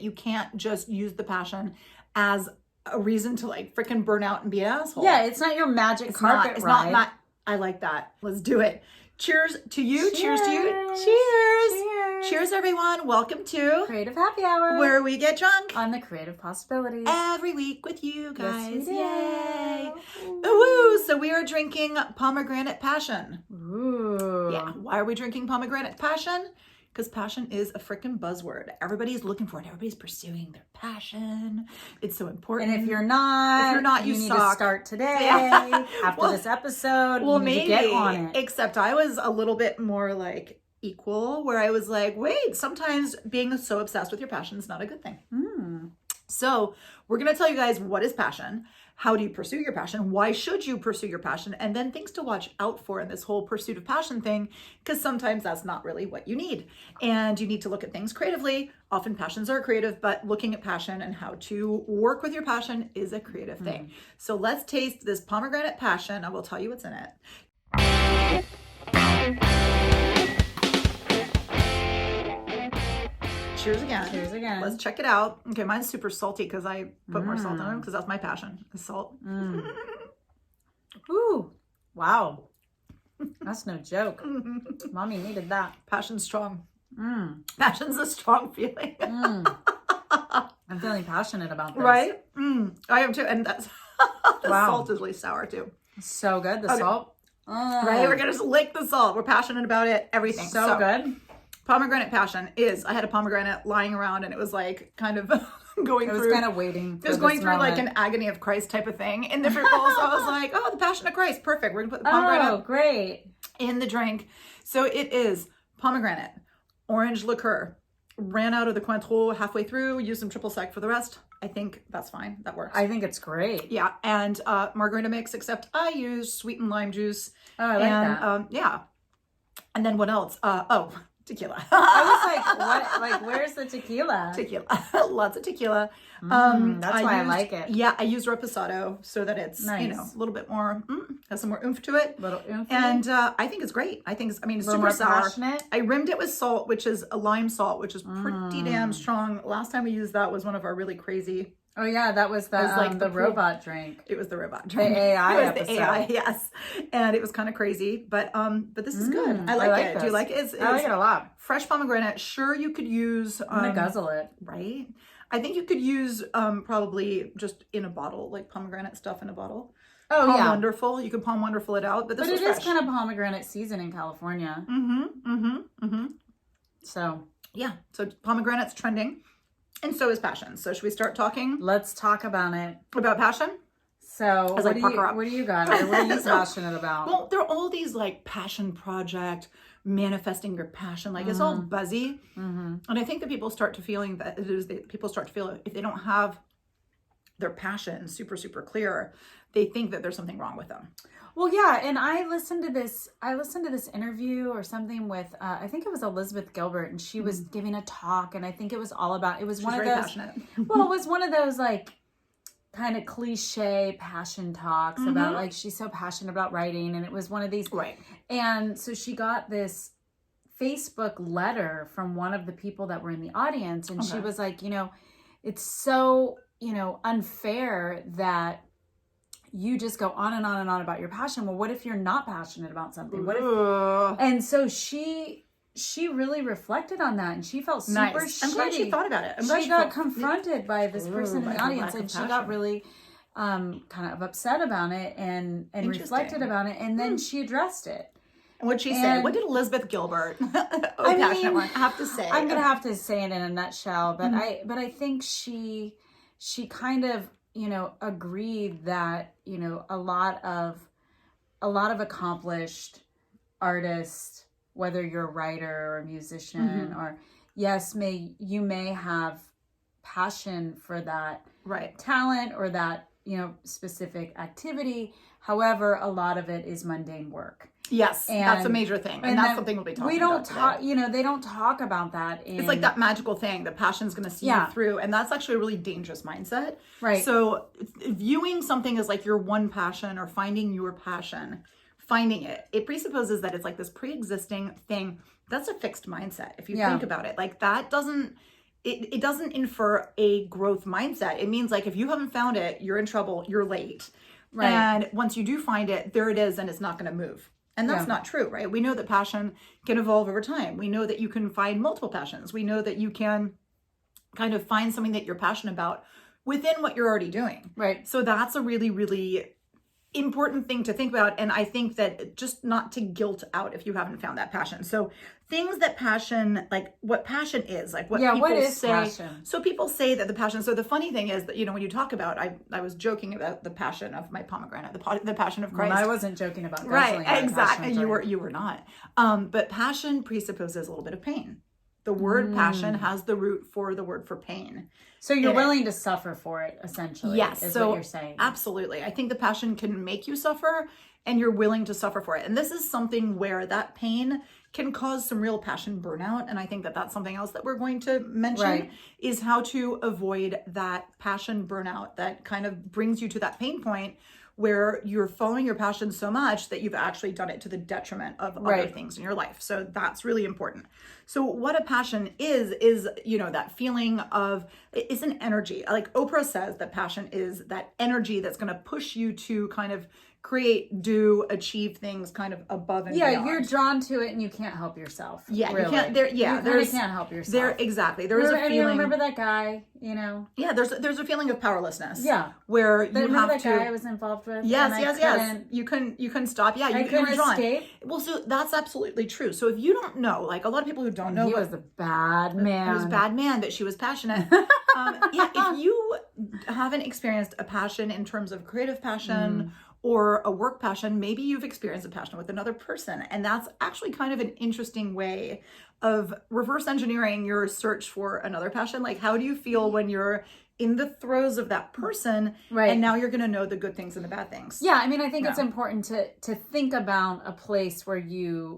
You can't just use the passion as a reason to like freaking burn out and be an asshole. Yeah, it's not your magic carpet It's ride. not. I like that. Let's do it. Cheers to you. Cheers to you. Cheers. Cheers, everyone. Welcome to Creative Happy Hour, where we get drunk on the creative possibilities every week with you guys. Yes, we Yay. do. Ooh, so we are drinking Pomegranate Passion. Ooh. Yeah. Why are we drinking Pomegranate Passion? Because passion is a freaking buzzword. Everybody's looking for it. Everybody's pursuing their passion. It's so important. And if you're not, you need suck. to start today. Yeah. After this episode, well, you need maybe to get on it. Except I was a little bit more like equal, where I was like, wait, sometimes being so obsessed with your passion is not a good thing. So we're going to tell you guys what is passion. How do you pursue your passion? Why should you pursue your passion? And then things to watch out for in this whole pursuit of passion thing, because sometimes that's not really what you need. And you need to look at things creatively. Often passions are creative, but looking at passion and how to work with your passion is a creative thing. So let's taste this Pomegranate Passion. I will tell you what's in it. Cheers again. Cheers again. Let's check it out. Okay, mine's super salty because I put more salt on it because that's my passion, is salt. Ooh. Wow. That's no joke. Mommy needed that. Passion's strong. Passion's a strong feeling. I'm feeling passionate about this. Right? I am too. And that's the salt is really sour too. So good. The salt. Right? We're going to just lick the salt. We're passionate about it. Everything. So good. Pomegranate Passion is, I had a pomegranate lying around and it was like kind of going through. It was kind of waiting. It was going through like an agony of Christ type of thing in the fruit bowl. So I was like, oh, the Passion of Christ. Perfect. We're going to put the pomegranate great. in the drink. So it is pomegranate, orange liqueur. Ran out of the Cointreau halfway through, used some triple sec for the rest. I think that's fine. That works. I think it's great. Yeah. And margarita mix, except I use sweetened lime juice. Oh, I like that. Yeah. And then what else? Tequila. I was like, what? Like, where's the tequila? Tequila. Lots of tequila. That's why I like it. Yeah, I use reposado so that it's, nice. a little bit more, has some more oomph to it. Little oomph. And I think it's great. It's super sour. Passionate. I rimmed it with salt, which is a lime salt, which is pretty damn strong. Last time we used that was one of our really crazy. Oh yeah, that was the robot drink. It was the robot drink. The AI it was episode. The AI, yes. And it was kind of crazy, but this is good. I like it. This. Do you like it? I like it a lot. Fresh pomegranate. Sure, you could use. I'm gonna guzzle it. Right. I think you could use probably just in a bottle, like pomegranate stuff in a bottle. Oh Palm yeah. Wonderful. You could Palm Wonderful it out, but this is fresh. Is kind of pomegranate season in California. So yeah. So pomegranate's trending. And so is passion. So should we start talking? Let's talk about it. About passion? So what do you got? Or what are you passionate about? Well, there are all these like passion project, manifesting your passion. Like it's all buzzy. And I think that people start to feeling that people start to feel if they don't have their passion super, super clear, they think that there's something wrong with them. Well, yeah, and I listened to this interview or something with I think it was Elizabeth Gilbert, and she was giving a talk, and I think it was all about She's one of those passionate. Well, it was one of those like kind of cliche passion talks about like she's so passionate about writing, and it was one of these and so she got this Facebook letter from one of the people that were in the audience, and she was like, it's so unfair that you just go on and on and on about your passion. Well, what if you're not passionate about something? What if? And so she really reflected on that, and she felt super shitty. I'm glad she thought about it. She got confronted by this person in the audience, and she got really kind of upset about it and reflected about it, and then she addressed it. And what'd she say? What did Elizabeth Gilbert, passionate one, have to say? I'm gonna have to say it in a nutshell, but I think she kind of agreed that a lot of accomplished artists, whether you're a writer or a musician or you may have passion for that talent or that specific activity. However, a lot of it is mundane work. Yes, that's a major thing, and that's something we'll be talking about today. They don't talk about that. It's like that magical thing. The passion's going to see you through, and that's actually a really dangerous mindset. Right. So, viewing something as like your one passion or finding your passion, finding it presupposes that it's like this pre-existing thing. That's a fixed mindset. If you think about it, like that doesn't. it doesn't infer a growth mindset. It means like if you haven't found it, you're in trouble, you're late. Right. And once you do find it, there it is, and it's not going to move. And that's not true, right? We know that passion can evolve over time. We know that you can find multiple passions. We know that you can kind of find something that you're passionate about within what you're already doing. Right. So that's a really, really important thing to think about. And I think that just not to guilt out if you haven't found that passion. So things that passion, like what passion is, like what people say. Passion? So people say that the passion, so the funny thing is that, you know, when you talk about, I was joking about the passion of my pomegranate, the passion of Christ. Well, I wasn't joking about right, exactly. You were not. But passion presupposes a little bit of pain. The word passion has the root for the word for pain. So you're willing to suffer for it, essentially. Yes. Is So what you're saying. Absolutely. I think the passion can make you suffer, and you're willing to suffer for it. And this is something where that pain can cause some real passion burnout. And I think that that's something else that we're going to mention is how to avoid that passion burnout that kind of brings you to that pain point where you're following your passion so much that you've actually done it to the detriment of other things in your life. So that's really important. So what a passion is, you know, that feeling of, it's an energy. Like Oprah says that passion is that energy that's going to push you to kind of create, do, achieve things kind of above and beyond. You're drawn to it and you can't help yourself. Yeah, really. You can't. You can't help yourself. There is a feeling. You remember that guy? You know. Yeah, there's a feeling of powerlessness. Yeah, where you remember have that to. guy I was involved with. Yes. You couldn't stop. Yeah, you couldn't escape. Well, so that's absolutely true. So if you don't know, like a lot of people who don't know, he was the bad man. He was a bad man, but she was passionate. If you haven't experienced a passion in terms of creative passion. Or a work passion, maybe you've experienced a passion with another person. And that's actually kind of an interesting way of reverse engineering your search for another passion. Like, how do you feel when you're in the throes of that person? Right. And now you're going to know the good things and the bad things. Yeah. I mean, I think it's important to think about a place where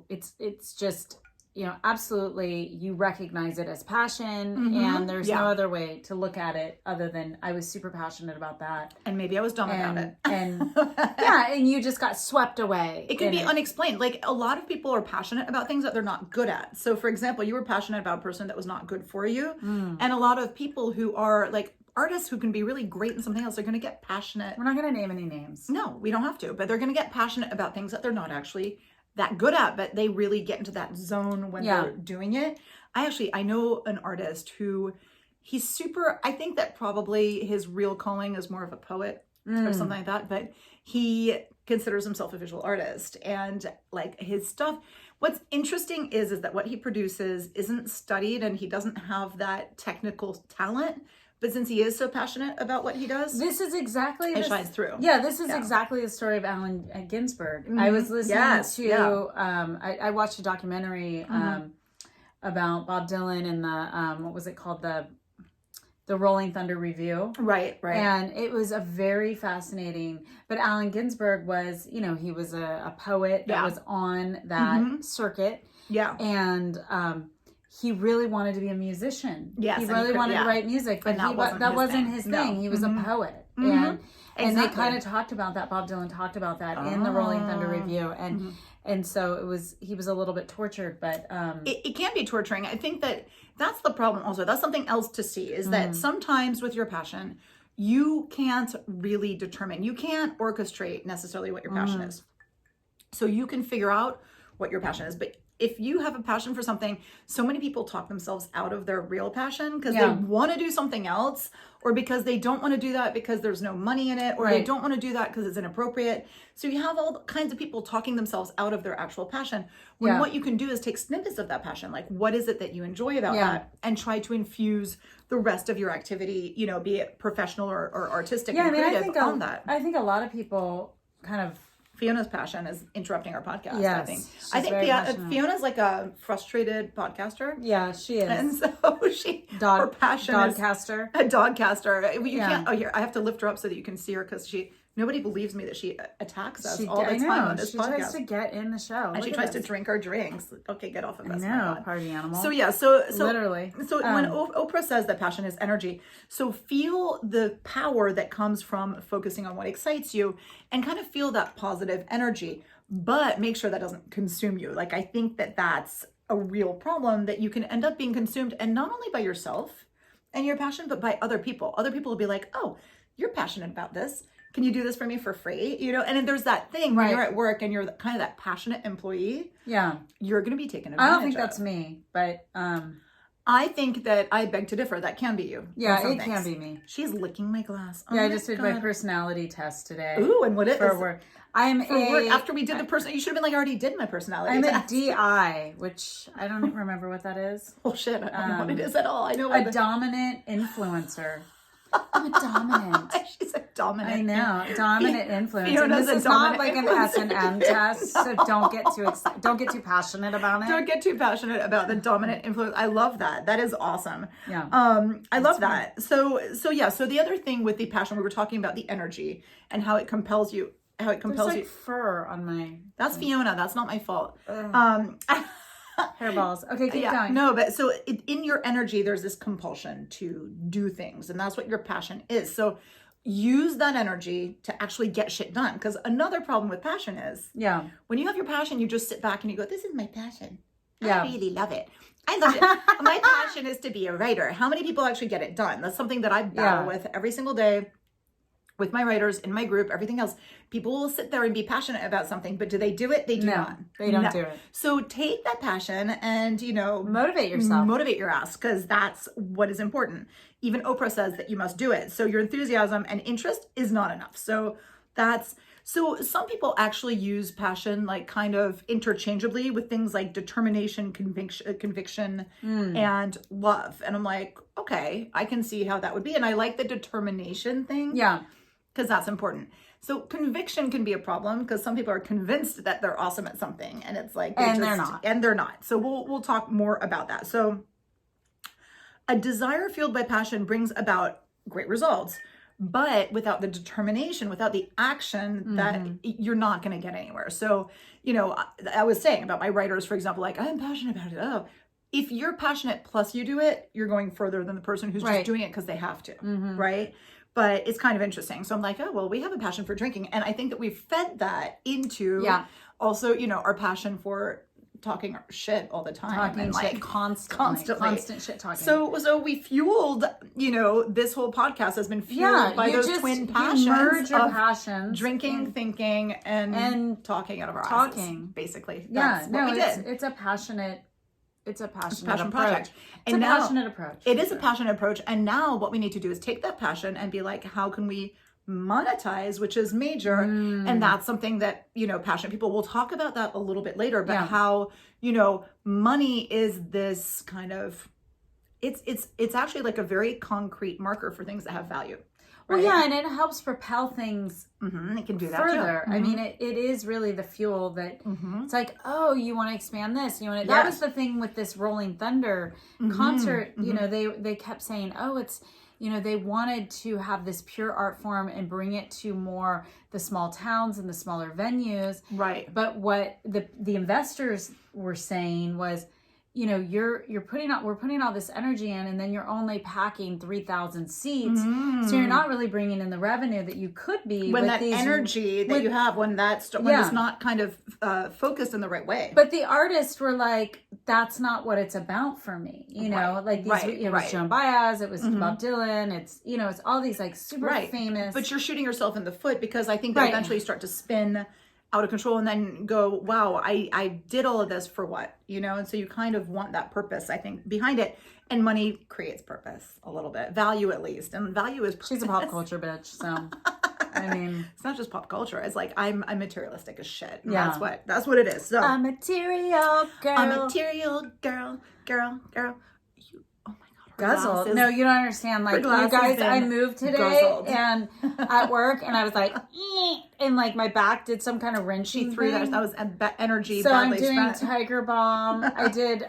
it's just, you know, absolutely you recognize it as passion and there's no other way to look at it other than I was super passionate about that. And maybe I was dumb about it. And you just got swept away. It can be unexplained. Like a lot of people are passionate about things that they're not good at. So for example, you were passionate about a person that was not good for you. And a lot of people who are like artists who can be really great in something else, they're going to get passionate. We're not going to name any names. No, we don't have to, but they're going to get passionate about things that they're not actually that good at, but they really get into that zone when they're doing it. I know an artist who he's super, I think that probably his real calling is more of a poet or something like that, but he considers himself a visual artist and like his stuff. What's interesting is that what he produces isn't studied and he doesn't have that technical talent. But since he is so passionate about what he does, this is exactly it shines through. Yeah, this is exactly the story of Allen Ginsberg. I was listening to I watched a documentary about Bob Dylan and the what was it called, the Rolling Thunder Review. Right. And it was a very fascinating. But Allen Ginsberg was, you know, he was a poet that was on that circuit. Yeah. And he really wanted to be a musician. Yes, he really wanted to write music, but that wasn't his thing. He was a poet. And they kind of talked about that. Bob Dylan talked about that in the Rolling Thunder Review. And so he was a little bit tortured, but it can be torturing. I think that's the problem also. That's something else to see is that sometimes with your passion, you can't really determine, you can't orchestrate necessarily what your passion is. So you can figure out what your passion is, but if you have a passion for something, so many people talk themselves out of their real passion because they want to do something else, or because they don't want to do that because there's no money in it, or they don't want to do that because it's inappropriate. So you have all kinds of people talking themselves out of their actual passion. When what you can do is take snippets of that passion, like what is it that you enjoy about that, and try to infuse the rest of your activity, you know, be it professional or artistic and creative on that. I think a lot of people kind of Fiona's passion is interrupting our podcast. Yes, I think Fiona's like a frustrated podcaster. Yeah, she is. And so her passion dogcaster. A dogcaster. You can't. Oh, here I have to lift her up so that you can see her because nobody believes me that she attacks us all the time on this podcast. She tries to get in the show. And she tries to drink our drinks. Okay, get off of us. I know, party animal. So yeah, so literally. So when Oprah says that passion is energy, so feel the power that comes from focusing on what excites you and kind of feel that positive energy, but make sure that doesn't consume you. Like I think that that's a real problem, that you can end up being consumed, and not only by yourself, and your passion, but by other people. Other people will be like, oh, you're passionate about this. Can you do this for me for free? You know, and then there's that thing when you're at work and you're kind of that passionate employee. Yeah. You're going to be taken advantage of. I don't think that's me, but I think that I beg to differ. That can be you. Yeah, it can be me. She's licking my glass. Yeah, I just did my personality test today. Ooh, and what it is? For work. After we did the person, you should have been like, I already did my personality test. I'm a DI, which I don't even remember what that is. Oh shit, I don't know what it is at all. I know a dominant influencer. I'm a dominant. She's a dominant. I know, dominant influencer. Fiona's this is not like an S&M test, so don't get too passionate about it. Don't get too passionate about the dominant influence. I love that. That is awesome. Yeah. I love that. So the other thing with the passion, we were talking about the energy and how it compels you. There's like fur on my. That's Fiona. That's not my fault. Hairballs. Okay, keep going. No, but so in your energy, there's this compulsion to do things, and that's what your passion is. So use that energy to actually get shit done. Because another problem with passion is, when you have your passion, you just sit back and you go, "This is my passion. I really love it. I love it. My passion is to be a writer." How many people actually get it done? That's something that I battle with every single day. With my writers, in my group, everything else, people will sit there and be passionate about something, but do they do it? They do not. They don't do it. So take that passion and, motivate yourself. Motivate your ass, because that's what is important. Even Oprah says that you must do it. So your enthusiasm and interest is not enough. So some people actually use passion like kind of interchangeably with things like determination, conviction, and love. And I'm like, okay, I can see how that would be. And I like the determination thing. Yeah. Because that's important. So conviction can be a problem because some people are convinced that they're awesome at something, and it's like they're not. And they're not. So we'll talk more about that. So a desire fueled by passion brings about great results, but without the determination, without the action, that you're not going to get anywhere. So, I was saying about my writers, for example, like, I'm passionate about it. Oh, if you're passionate plus you do it, you're going further than the person who's just doing it because they have to, right? But it's kind of interesting. So I'm like, oh, well, we have a passion for drinking. And I think that we've fed that into also, our passion for talking shit all the time. Talking and shit constantly. Constant shit talking. So we fueled, this whole podcast has been fueled by those twin passions. You merge your passions. Drinking, thinking, and talking out of our asses, basically. That's what we did. It's a passionate passion approach. project. It's a passionate approach. It is a passionate approach. And now what we need to do is take that passion and be like, how can we monetize, which is major. And that's something that, passionate people, we'll talk about that a little bit later, but how, money is this kind of, it's actually like a very concrete marker for things that have value. Right? Well, yeah, and it helps propel things it can do that further. I mean, it is really the fuel that it's like, oh, you want to expand this. That was the thing with this Rolling Thunder concert. They kept saying, oh, it's, they wanted to have this pure art form and bring it to more the small towns and the smaller venues. Right. But what the investors were saying was, we're putting all this energy in, and then you're only packing 3,000 seats. So you're not really bringing in the revenue that you could be when that energy that you have, when it's not kind of focused in the right way. But the artists were like, that's not what it's about for me. It was Joan Baez, it was Bob Dylan, it's all these like super famous. But you're shooting yourself in the foot, because I think that eventually you start to spin out of control and then go, wow, I did all of this for what, and so you kind of want that purpose, I think, behind it. And money creates purpose a little bit, value at least, and value is purpose. She's a pop culture bitch, so I mean, it's not just pop culture. It's like I'm materialistic as shit. That's what it is. So a material girl. A material girl. Guzzled. No, you don't understand. Like, you guys, I moved today and at work, and I was like, and like my back did some kind of wrenching. She threw that was energy. So I'm doing Tiger Balm. I did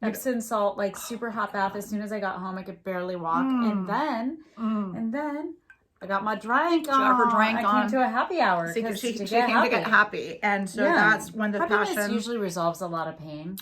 Epsom salt, like super hot bath. As soon as I got home, I could barely walk, and then I got my drink on. She got her drink on. I came to a happy hour. She came to get happy. And so that's when the Happiness passion usually resolves a lot of pain.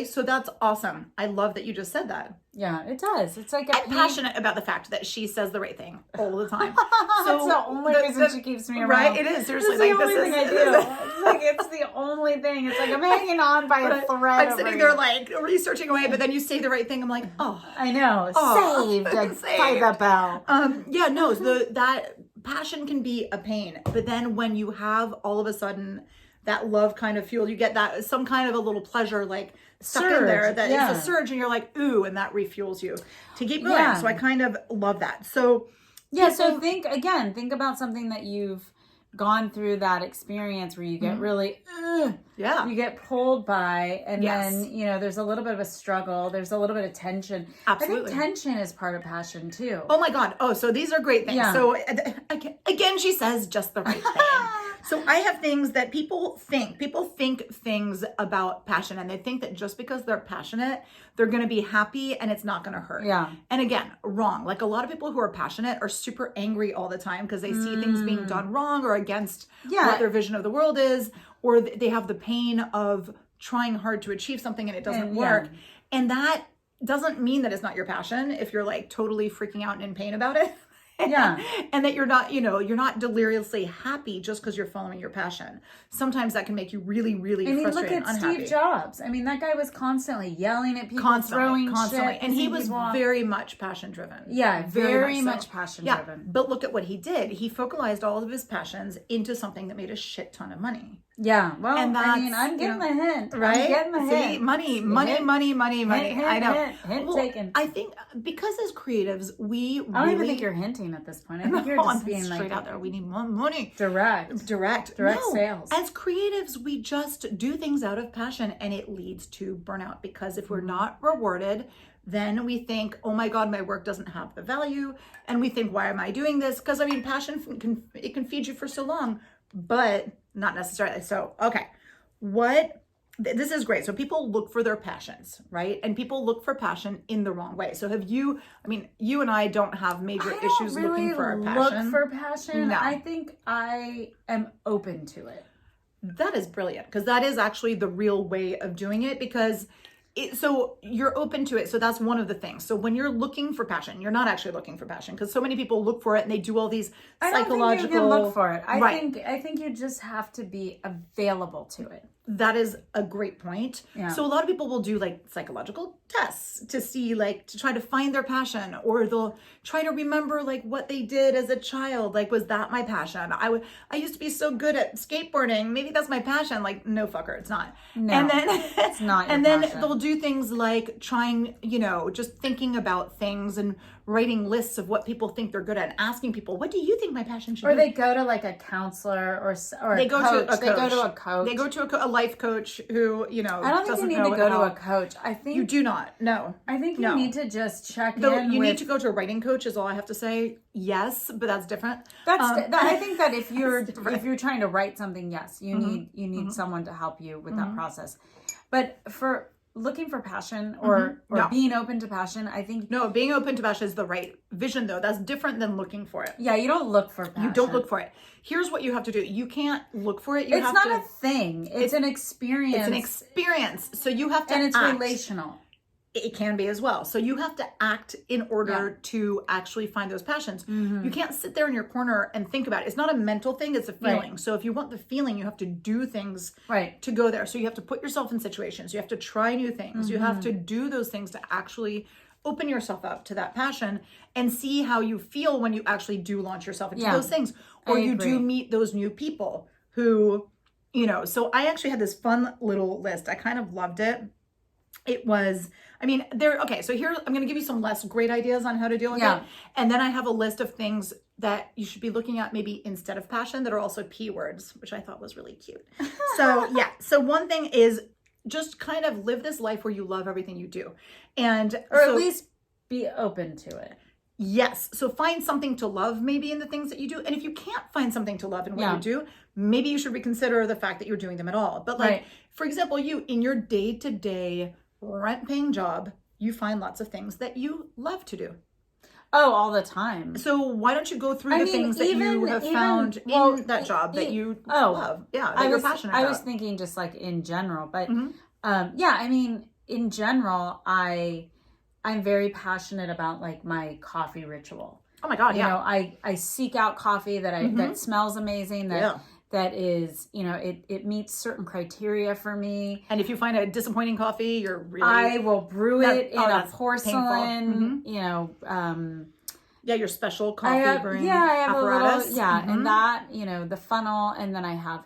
So that's awesome. I love that you just said that. Yeah, it does. It's like I'm passionate about the fact that she says the right thing all the time. So that's the only reason she keeps me around. Right? It is. Seriously. It's the only thing I do. It's like, it's the only thing. It's like I'm hanging on by a thread. I'm sitting there like researching away, but then you say the right thing. I'm like, oh. I know. Saved. By the bell. Yeah, no. That passion can be a pain. But then when you have all of a sudden that love kind of fuel, you get that some kind of a little pleasure like stuck in there that is a surge, and you're like, ooh, and that refuels you to keep going. Yeah. So I kind of love that. So so think about something that you've gone through, that experience where you get really you get pulled by, and then there's a little bit of a struggle, there's a little bit of tension. Absolutely. I think tension is part of passion too. Oh my god. So these are great things. So again, she says just the right thing. So I have things that people think things about passion, and they think that just because they're passionate, they're going to be happy and it's not going to hurt. Yeah. And again, wrong. Like a lot of people who are passionate are super angry all the time because they see things being done wrong or against what their vision of the world is, or they have the pain of trying hard to achieve something and it doesn't work. And that doesn't mean that it's not your passion if you're like totally freaking out and in pain about it. Yeah. And that you're not deliriously happy just because you're following your passion. Sometimes that can make you really, really frustrated and unhappy. Look at Steve Jobs. I mean, that guy was constantly yelling at people, throwing shit. And he was very much passion driven. Yeah, very much passion driven. But look at what he did. He focalized all of his passions into something that made a shit ton of money. Yeah, well, and I mean, I'm getting the hint. Right? I'm getting the hint. See, money. Hint, I know. Hint taken. I think because as creatives, I don't even think you're hinting at this point. I think you're just being straight out there. We need more money. Direct sales. As creatives, we just do things out of passion, and it leads to burnout, because if we're not rewarded, then we think, oh my God, my work doesn't have the value. And we think, why am I doing this? Because I mean, passion can feed you for so long, but not necessarily. So, okay. This is great. So people look for their passions, right? And people look for passion in the wrong way. So you and I don't have major issues looking for our passion. Look for passion. No. I think I am open to it. That is brilliant, because that is actually the real way of doing it, because so you're open to it. So that's one of the things. So when you're looking for passion, you're not actually looking for passion, because so many people look for it and they do all these psychological. I don't think you can look for it. I think you just have to be available to it. That is a great point. Yeah. So a lot of people will do like psychological tests to see, like, to try to find their passion, or they'll try to remember like what they did as a child. Like, was that my passion? I used to be so good at skateboarding. Maybe that's my passion. Like, no, fucker, it's not. No, and then it's not. And then they'll do things like trying, just thinking about things and writing lists of what people think they're good at, and asking people, what do you think my passion should be? Or they go to like a counselor or they a go coach. To a coach. They go to a coach. They go to a life coach who, I don't think you need to go to a coach. I think you do not. No. I think you need to just check in. You need to go to a writing coach is all I have to say. Yes, but that's different. I think that if you're trying to write something, yes, you need someone to help you with that process. But for looking for passion or being open to passion, I think... No, being open to passion is the right vision, though. That's different than looking for it. Yeah, you don't look for passion. You don't look for it. Here's what you have to do. You can't look for it. It's not a thing. It's an experience. It's an experience. So you have to act. And it's relational. It can be as well. So you have to act in order to actually find those passions. Mm-hmm. You can't sit there in your corner and think about it. It's not a mental thing, it's a feeling. Right. So if you want the feeling, you have to do things to go there. So you have to put yourself in situations. You have to try new things. Mm-hmm. You have to do those things to actually open yourself up to that passion and see how you feel when you actually do launch yourself into those things. Or you do meet those new people who, so I actually had this fun little list. I kind of loved it. It was, so here, I'm going to give you some less great ideas on how to deal with it. And then I have a list of things that you should be looking at maybe instead of passion that are also P words, which I thought was really cute. So one thing is just kind of live this life where you love everything you do. Or at least be open to it. Yes. So find something to love maybe in the things that you do. And if you can't find something to love in what you do, maybe you should reconsider the fact that you're doing them at all. But for example, you in your day-to-day rent-paying job, you find lots of things that you love to do. Oh, all the time. So why don't you go through the things that you have found in that job that you love? Yeah, that you're passionate about. I was thinking just like in general, but in general, I I'm very passionate about like my coffee ritual. Oh my God, you know, I seek out coffee that smells amazing, that is, you know, it meets certain criteria for me. And if you find a disappointing coffee, you're really... I will brew it in a porcelain, you know... your special coffee brewing I have apparatus. A little, and that, you know, the funnel, and then I have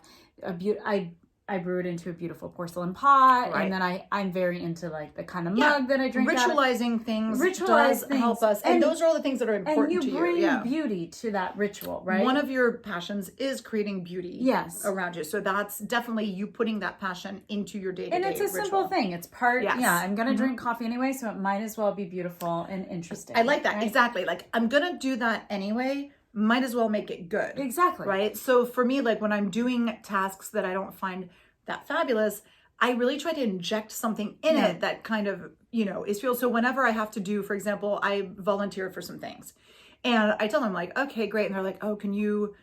I brew it into a beautiful porcelain pot, and then I'm very into like the kind of mug that I drink Ritualizing things does help us, and those are all the things that are important to you. And you bring beauty to that ritual, right? One of your passions is creating beauty around you, so that's definitely you putting that passion into your day-to-day And it's a ritual. simple thing. It's part, I'm going to drink coffee anyway, so it might as well be beautiful and interesting. I like that, exactly. Like, I'm going to do that anyway, might as well make it good. Exactly. Right? So for me, like when I'm doing tasks that I don't find that fabulous, I really try to inject something in it that kind of, you know, is fuel. So whenever I have to do, for example, I volunteer for some things and I tell them like, okay, great. And they're like, oh, can you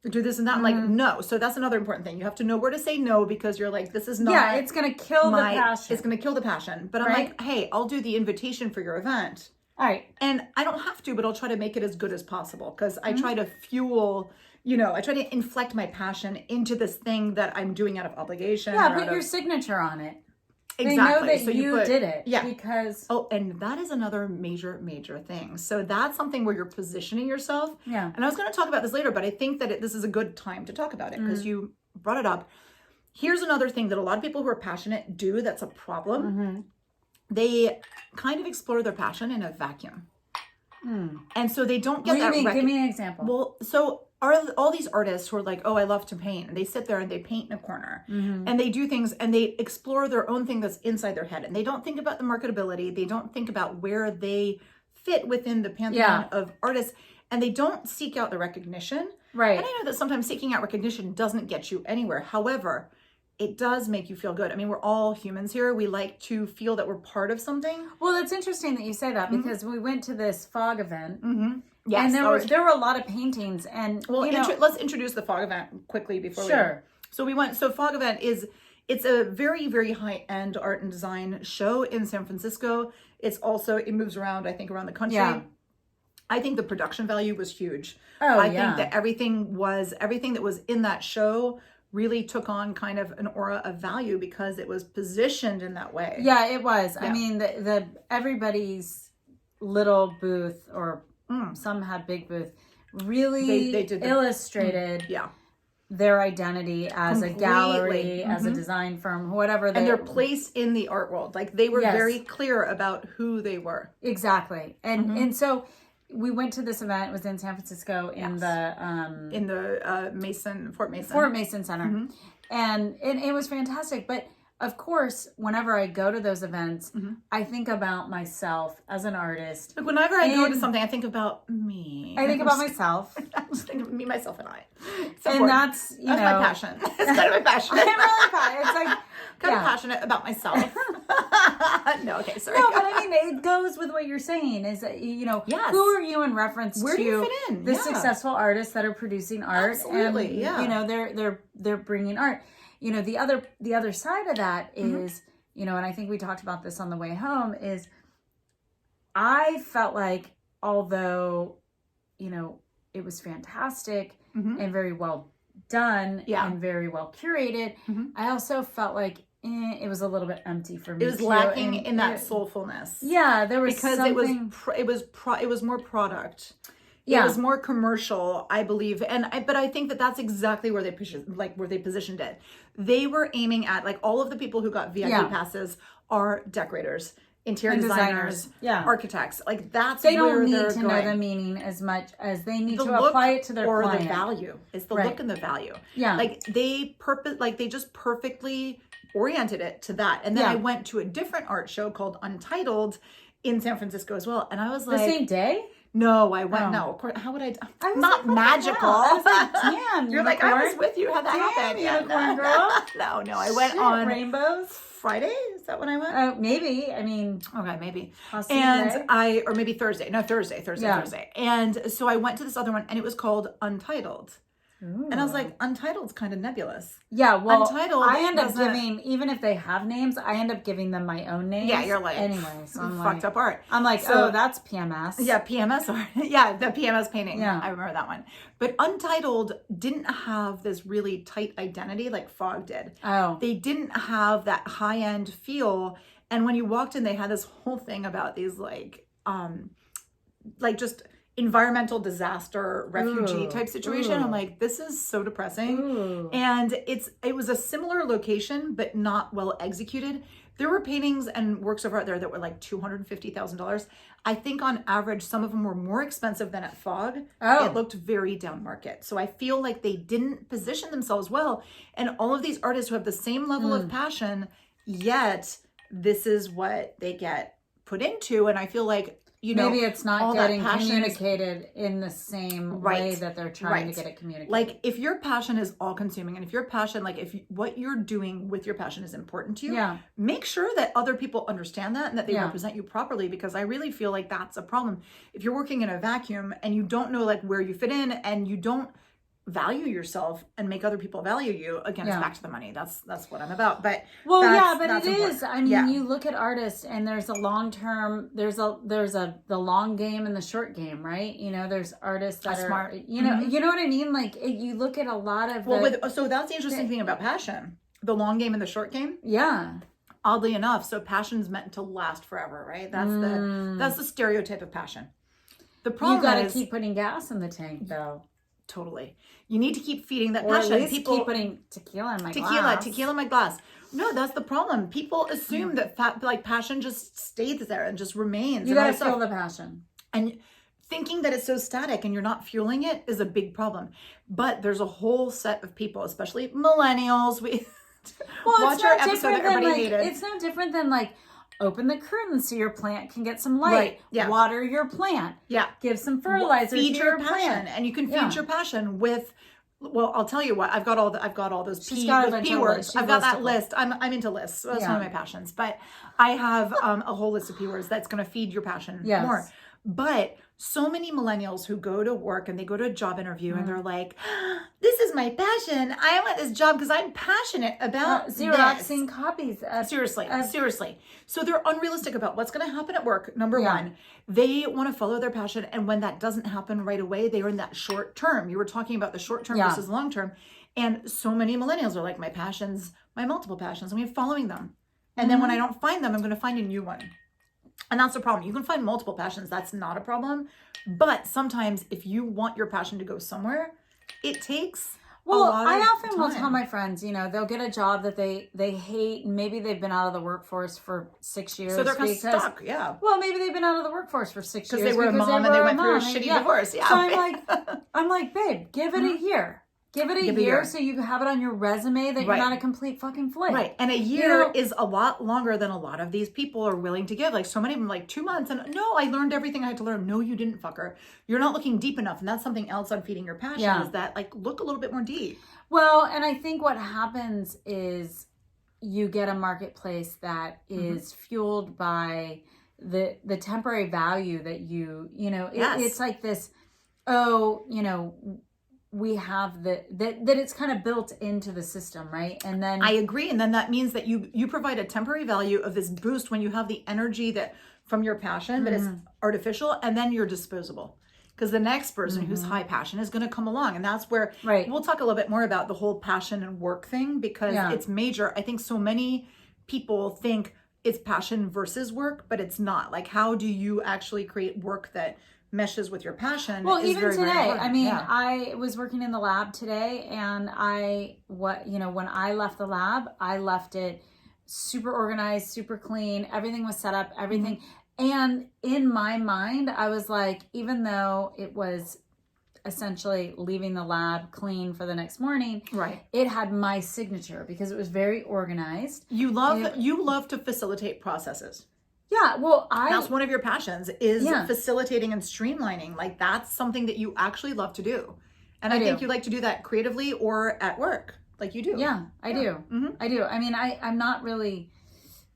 do this and that? I'm like, no. So that's another important thing. You have to know where to say no, because you're like, this is not. It's going to kill the passion. It's going to kill the passion. But I'm like, hey, I'll do the invitation for your event. All right. And I don't have to, but I'll try to make it as good as possible, because I try to fuel, you know, I try to inflect my passion into this thing that I'm doing out of obligation. Yeah, put your signature on it. Exactly. They know that so you did it. Yeah. Because... Oh, and that is another major thing. So that's something where you're positioning yourself. Yeah. And I was going to talk about this later, but I think that this is a good time to talk about it, because you brought it up. Here's another thing that a lot of people who are passionate do that's a problem. They kind of explore their passion in a vacuum. And so they don't get that. Give me an example. Well, so are all these artists who are like, oh, I love to paint, and they sit there and they paint in a corner and they do things and they explore their own thing that's inside their head, and they don't think about the marketability. They don't think about where they fit within the pantheon of artists, and they don't seek out the recognition. Right. And I know that sometimes seeking out recognition doesn't get you anywhere. However, it does make you feel good. I mean, we're all humans here. We like to feel that we're part of something. Well, it's interesting that you say that, because we went to this fog event. Yes, and there were a lot of paintings, and let's introduce the fog event quickly before So fog event it's a very, very high end art and design show in San Francisco. It moves around, I think, around the country. Yeah. I think the production value was huge. I think that everything that was in that show really took on kind of an aura of value because it was positioned in that way. Yeah, it was. Yeah. I mean, the everybody's little booth, or some had big booth, really they illustrated their identity as a gallery, as a design firm, whatever. And their place in the art world. Like, they were very clear about who they were. Exactly. And so we went to this event. It was in San Francisco in the Fort Mason Center. And it was fantastic. But of course, whenever I go to those events, I think about myself as an artist. Like, whenever I go to something, I think about me. I think about myself. I'm just thinking of me, myself, and I. And that's my passion. It's kind of my passion. I'm really passionate. It's like kind of passionate about myself. No, okay, sorry. No, but I mean, it goes with what you're saying. Is that, you know, who are you in reference Where to? Do you fit in? The successful artists that are producing art. Absolutely, and, you know, they're bringing art. You know, the other side of that is, you know, and I think we talked about this on the way home, is I felt like, although, you know, it was fantastic and very well done and very well curated, I also felt like it was a little bit empty for me. It was lacking in that soulfulness. Yeah, there was because something... it was more product. It was more commercial, I believe, but I think that's exactly where they positioned it. They were aiming at, like, all of the people who got VIP passes are decorators, interior designers, architects. Like, that's they where don't they're need to going. know the meaning as much as they need to apply it to their client. Or the value. It's the look and the value. Yeah, like they just perfectly oriented it to that. And then I went to a different art show called Untitled in San Francisco as well, and I was like, the same day. No, I went. No, of course. How would I? I'm not magical. I was like, damn, you're like, I was with you. How'd that happen? Unicorn girl. No. I went on rainbows. Friday. Is that when I went? Oh, maybe. I mean, okay, maybe. And or maybe Thursday. No, Thursday. And so I went to this other one, and it was called Untitled. Ooh. And I was like, untitled's kind of nebulous. Yeah, well, Untitled, I end up giving, even if they have names, I end up giving them my own names. Yeah, you're like, anyway, so I'm fucked up art. I'm like, so, that's PMS. Yeah, PMS art. Yeah, the PMS painting. Yeah. I remember that one. But Untitled didn't have this really tight identity like Fog did. Oh. They didn't have that high-end feel. And when you walked in, they had this whole thing about these like just environmental disaster refugee type situation. I'm like, this is so depressing. And it was a similar location but not well executed. There were paintings and works of art there that were like $250,000. I think on average some of them were more expensive than at Fog. It looked very down market. So I feel like they didn't position themselves well, and all of these artists who have the same level of passion, yet this is what they get put into. And I feel like, maybe it's not getting communicated in the same way that they're trying to get it communicated. Like if your passion is all consuming, and if your passion, like if what you're doing with your passion is important to you, make sure that other people understand that and that they represent you properly, because I really feel like that's a problem. If you're working in a vacuum and you don't know like where you fit in and you don't value yourself and make other people value you, again, it's back to the money. That's what I'm about. But it is. I mean, you look at artists and there's a long term, there's the long game and the short game, right? You know, there's artists that are smart. You know, you know what I mean? Like you look at a lot of so that's the interesting thing about passion, the long game and the short game. Yeah. Oddly enough, so passion's meant to last forever, right? That's the stereotype of passion. The problem you got to keep putting gas in the tank, though. Totally. You need to keep feeding that or passion. At least keep putting tequila in my glass. Tequila in my glass. No, that's the problem. People assume that passion just stays there and just remains. You gotta feel the passion. And thinking that it's so static and you're not fueling it is a big problem. But there's a whole set of people, especially millennials. Watch our episode that everybody hated. It's no different than like, open the curtains so your plant can get some light. Water your plant. Give some fertilizer feed to your passion, plant. and you can feed your passion with. Well, I'll tell you what. I've got all those P words. I've got that list. I'm into lists. So that's one of my passions. But I have a whole list of P words that's going to feed your passion more. But so many millennials who go to work and they go to a job interview and they're like, this is my passion. I want this job because I'm passionate about Xeroxing copies. Seriously. So they're unrealistic about what's going to happen at work. Number one, they want to follow their passion. And when that doesn't happen right away, they are in that short term. You were talking about the short term versus long term. And so many millennials are like, my passions, my multiple passions, I'm following them. And then when I don't find them, I'm going to find a new one. And that's the problem. You can find multiple passions. That's not a problem. But sometimes if you want your passion to go somewhere, it takes a lot of I often time. will tell my friends, they'll get a job that they hate, and maybe they've been out of the workforce for 6 years. So they're kind of stuck, Well, maybe they've been out of the workforce for 6 years. Because they were a mom and they went through a shitty divorce. Yeah. So I'm like, babe, give it a year. Give it a year so you have it on your resume that you're not a complete fucking flake. Right. And a year is a lot longer than a lot of these people are willing to give. Like so many of them, like 2 months. And no, I learned everything I had to learn. No, you didn't, fucker. You're not looking deep enough. And that's something else on feeding your passion is that like look a little bit more deep. Well, and I think what happens is you get a marketplace that is fueled by the temporary value that it's like this, we have that it's kind of built into the system, right? And then I agree. And then that means that you provide a temporary value of this boost when you have the energy that from your passion, but it's artificial, and then you're disposable. Because the next person who's high passion is going to come along. And that's where we'll talk a little bit more about the whole passion and work thing, because it's major. I think so many people think it's passion versus work, but it's not. Like, how do you actually create work that meshes with your passion? Well, even very, today, very I mean, I was working in the lab today, and when I left the lab, I left it super organized, super clean. Everything was set up, everything. And in my mind, I was like, even though it was essentially leaving the lab clean for the next morning, it had my signature because it was very organized. You love to facilitate processes. Yeah, well, that's one of your passions is facilitating and streamlining. Like that's something that you actually love to do. And I think you like to do that creatively or at work, like you do. Yeah, I do. I do. I mean, I'm not really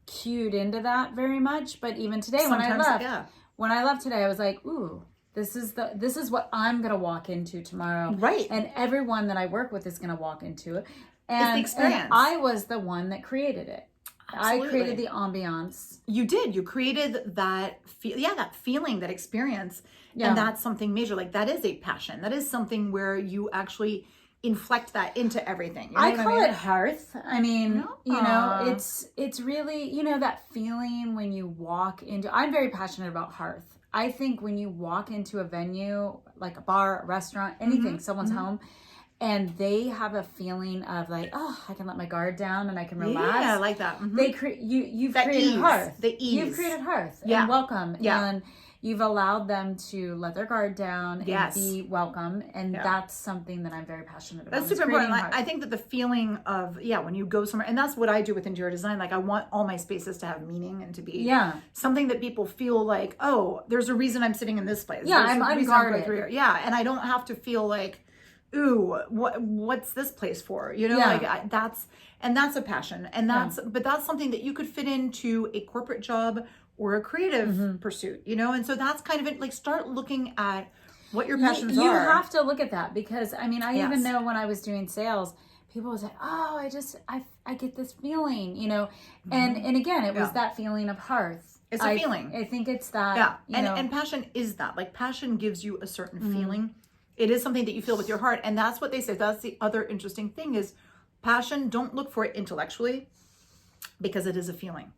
cued into that very much, but even today when I left today, I was like, ooh, This is what I'm going to walk into tomorrow. Right. And everyone that I work with is going to walk into it. And, it's the experience. And I was the one that created it. Absolutely. I created the ambiance. You did. You created that that feeling, that experience. Yeah. And that's something major. Like that is a passion. That is something where you actually inflect that into everything. You know I call it hearth. I mean, it's really, that feeling when you walk into, I'm very passionate about hearth. I think when you walk into a venue, like a bar, a restaurant, anything, someone's home, and they have a feeling of like, oh, I can let my guard down and I can relax. Yeah, I like that. You've created hearth. The ease. You've created hearth and welcome. Yeah. And you've allowed them to let their guard down and be welcome. And that's something that I'm very passionate about. That's super important. I think that the feeling of, when you go somewhere, and that's what I do with interior design. Like I want all my spaces to have meaning and to be something that people feel like, oh, there's a reason I'm sitting in this place. Yeah, I'm guarded. Yeah, and I don't have to feel like, ooh, what's this place for? Like that's a passion. And but that's something that you could fit into a corporate job or a creative pursuit, and so that's kind of it. Like start looking at what your passions are. You have to look at that because I even know when I was doing sales, people would say, oh, I get this feeling, and again, it was that feeling of hearth. It's a feeling. I think it's that. Yeah. And passion is that. Like passion gives you a certain feeling. It is something that you feel with your heart. And that's what they say. That's the other interesting thing is passion. Don't look for it intellectually because it is a feeling.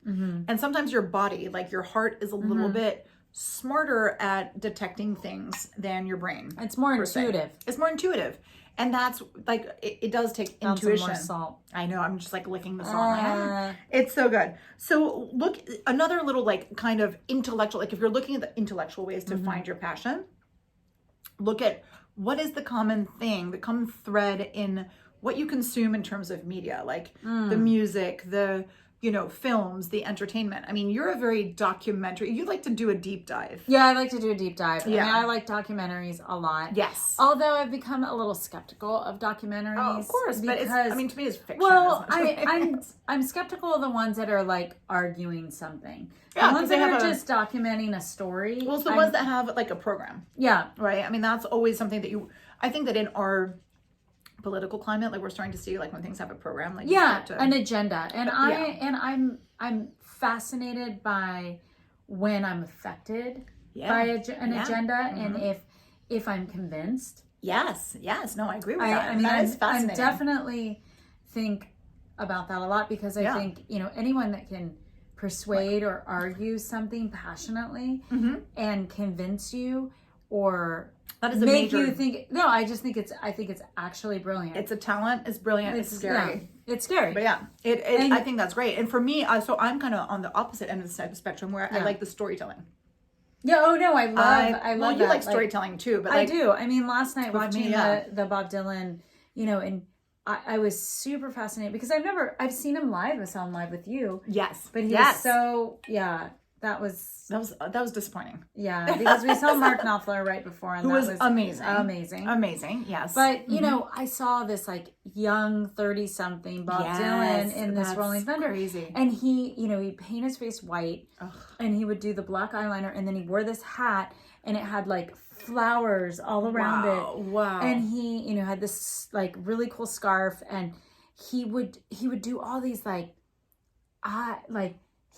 And sometimes your body, like your heart is a little bit smarter at detecting things than your brain. It's more intuitive. It's more intuitive. And that's like, it does take intuition. More salt. I know. I'm just like licking the salt. It's so good. So look, another little like kind of intellectual, like if you're looking at the intellectual ways to find your passion, look at what is the common thing, the common thread in what you consume in terms of media, like the music, the, films, the entertainment. I mean, you're a very documentary. You like to do a deep dive. Yeah, I like to do a deep dive. Yeah. I like documentaries a lot. Yes. Although I've become a little skeptical of documentaries. Oh, of course. Because, but to me, it's fiction. Well, I'm skeptical of the ones that are like arguing something. Yeah, the ones that are just documenting a story. Well, it's the ones that have like a program. Yeah. Right? I mean, that's always something that I think that in our political climate, like we're starting to see like when things have a program, like an agenda. And I'm fascinated by when I'm affected by an agenda and if I'm convinced. Yes. No, I agree with that. I mean, that is fascinating. I definitely think about that a lot because I think, anyone that can persuade or argue something passionately and convince you or that is you think. No, I think it's actually brilliant. It's a talent. It's brilliant. It's scary. Yeah, it's scary. But I think that's great. And for me, so I'm kind of on the opposite end of the spectrum where I like the storytelling. Yeah. Oh no, I love. Well, you like storytelling too, but I do. I mean, last night watching the Bob Dylan, and I was super fascinated because I've seen him live. I saw him live with you. Yes. But he was so That was disappointing. Yeah, because we saw Mark Knopfler right before, and who was amazing, amazing. Yes, but I saw this like young 30-something Bob Dylan in this Rolling Thunder, crazy. And he'd paint his face white, and he would do the black eyeliner, and then he wore this hat, and it had like flowers all around it. Wow! And he had this like really cool scarf, and he would do all these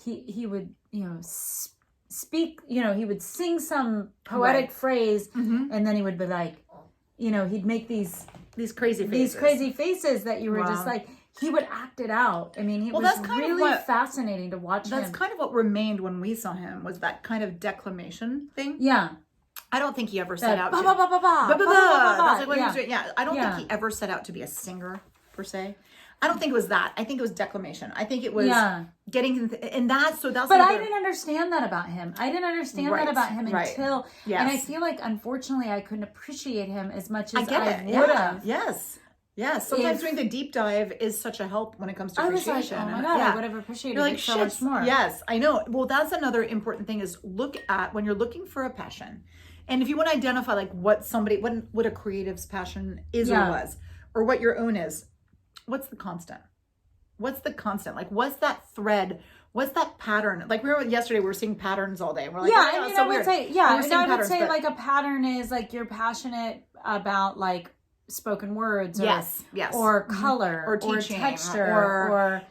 he would speak, he would sing some poetic phrase, and then he would be like, he'd make these crazy faces that you were just like, he would act it out. I mean, it was really fascinating to watch him. That's kind of what remained when we saw him, was that kind of declamation thing. Yeah. I don't think he ever set out to... I don't think he ever set out to be a singer, per se. I don't think it was that. I think it was declamation. I think it was getting... And that's... But I didn't understand that about him. Until... Yes. And I feel like, unfortunately, I couldn't appreciate him as much as I would have. Yes. Sometimes doing the deep dive is such a help when it comes to appreciation. I was like, oh my God, I would have appreciated it so much more. Yes, I know. Well, that's another important thing is look at when you're looking for a passion. And if you want to identify like what a creative's passion is or was, or what your own is, what's the constant? Like, what's that thread? what's that pattern? Like yesterday we were seeing patterns all day. We're like, yeah, oh, I mean, so I would weird. say, yeah, and I would say like a pattern is like you're passionate about like spoken words, or, yes, or color, or teaching, or texture, or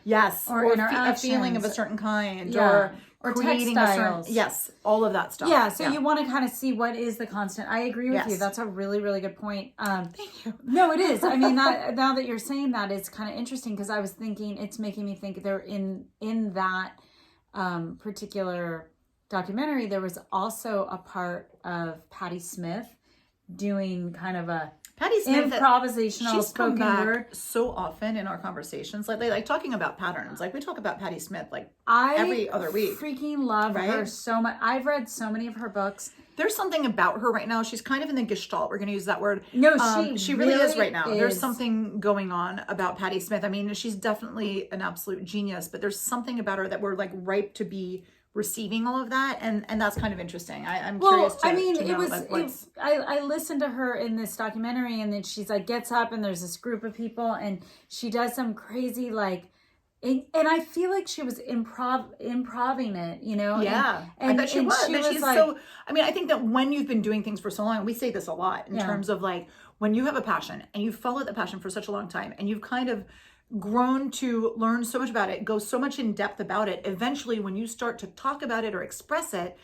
or a feeling of a certain kind, or creating textiles. All of that stuff. Yeah, so you want to kind of see what is the constant. I agree with you. That's a really, really good point. Thank you. No, it is. I mean, now that you're saying that, it's kind of interesting because I was thinking, it's making me think they're in that particular documentary. There was also a part of Patti Smith doing kind of a Patti Smith, improvisational spoken word so often in our conversations, like talking about patterns. Like we talk about Patti Smith every other week. Freaking love her so much. I've read so many of her books. There's something about her right now. She's kind of in the gestalt. We're going to use that word. No, she really is right now. There's something going on about Patti Smith. I mean, she's definitely an absolute genius, but there's something about her that we're like ripe to be receiving all of that, and that's kind of interesting. I'm curious to know, I listened to her in this documentary, and then she's like gets up and there's this group of people and she does some crazy and I feel like she was improving it, you know. Yeah, and I bet she was. But she's like, so. I mean, I think that when you've been doing things for so long, we say this a lot in terms of like when you have a passion and you follow that passion for such a long time, and you've kind of grown to learn so much about it, go so much in depth about it. Eventually, when you start to talk about it or express it,